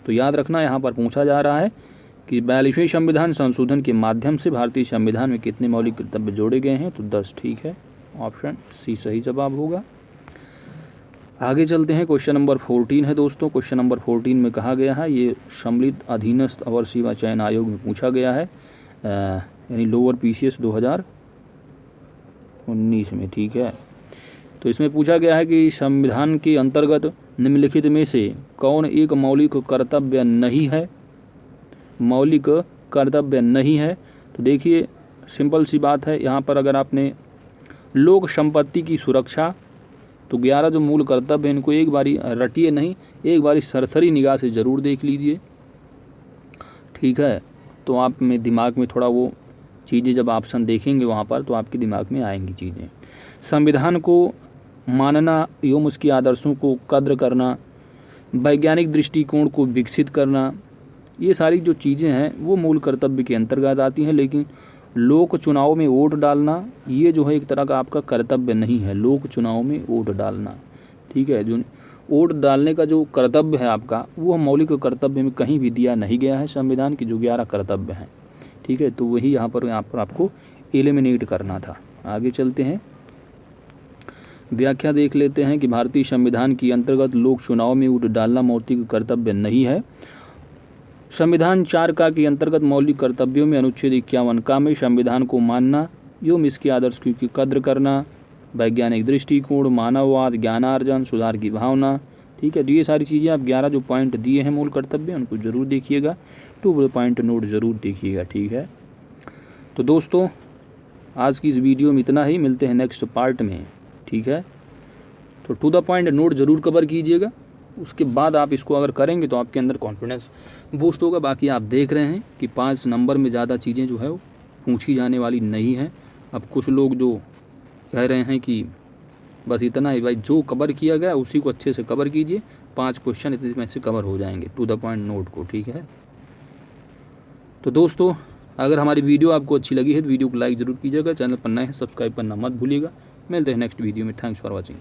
तो याद रखना, यहाँ पर पूछा जा रहा है कि 42वें संविधान संशोधन के माध्यम से भारतीय संविधान में कितने मौलिक कर्तव्य जोड़े गए हैं। तो 10, ठीक है, ऑप्शन सी सही जवाब होगा। आगे चलते हैं, क्वेश्चन नंबर 14 है दोस्तों। क्वेश्चन नंबर 14 में कहा गया है, ये सम्मिलित अधीनस्थ अवर सेवा चयन आयोग में पूछा गया है, यानी लोअर PCS 2019 में, ठीक है। तो इसमें पूछा गया है कि संविधान के अंतर्गत निम्नलिखित में से कौन एक मौलिक कर्तव्य नहीं है। मौलिक कर्तव्य नहीं है, तो देखिए सिंपल सी बात है, यहाँ पर अगर आपने लोक संपत्ति की सुरक्षा, तो 11 जो मूल कर्तव्य इनको एक बारी रटिए नहीं, एक बारी सरसरी निगाह से ज़रूर देख लीजिए, ठीक है। तो आप में दिमाग में थोड़ा वो चीज़ें जब ऑप्शन देखेंगे वहाँ पर तो आपके दिमाग में आएंगी चीज़ें। संविधान को मानना एवं उसके आदर्शों को कद्र करना, वैज्ञानिक दृष्टिकोण को विकसित करना, ये सारी जो चीज़ें हैं वो मूल कर्तव्य के अंतर्गत आती हैं। लेकिन लोक चुनाव में वोट डालना ये जो है एक तरह का आपका कर्तव्य नहीं है, लोक चुनाव में वोट डालना, ठीक है। जो वोट डालने का जो कर्तव्य है आपका वो मौलिक कर्तव्य में कहीं भी दिया नहीं गया है संविधान की जो 11 कर्तव्य हैं, ठीक है। तो वही यहाँ पर आपको एलिमिनेट करना था। आगे चलते हैं, व्याख्या देख लेते हैं कि भारतीय संविधान के अंतर्गत लोक चुनाव में वोट डालना मौलिक कर्तव्य नहीं है। संविधान 4 का के अंतर्गत मौलिक कर्तव्यों में अनुच्छेद 51 का में संविधान को मानना एवं इसके आदर्श की कद्र करना, वैज्ञानिक दृष्टिकोण, मानववाद, ज्ञानार्जन, सुधार की भावना, ठीक है। तो ये सारी चीज़ें आप 11 जो पॉइंट दिए हैं मूल कर्तव्य उनको जरूर देखिएगा, 2 पॉइंट नोट जरूर देखिएगा, ठीक है। तो दोस्तों आज की इस वीडियो में इतना ही, मिलते हैं नेक्स्ट पार्ट में, ठीक है। तो 2 पॉइंट नोट जरूर कवर कीजिएगा, उसके बाद आप इसको अगर करेंगे तो आपके अंदर कॉन्फिडेंस बूस्ट होगा। बाकी आप देख रहे हैं कि 5 नंबर में ज़्यादा चीज़ें जो है वो पूछी जाने वाली नहीं है। अब कुछ लोग जो कह रहे हैं कि बस इतना ही, भाई जो कवर किया गया उसी को अच्छे से कवर कीजिए, 5 क्वेश्चन इतने में से कवर हो जाएंगे 2 पॉइंट नोट को, ठीक है। तो दोस्तों अगर हमारी वीडियो आपको अच्छी लगी है तो वीडियो को लाइक ज़रूर कीजिएगा, चैनल पर नए हैं सब्सक्राइब करना मत भूलिएगा। मिलते हैं नेक्स्ट वीडियो में, थैंक्स फॉर वॉचिंग।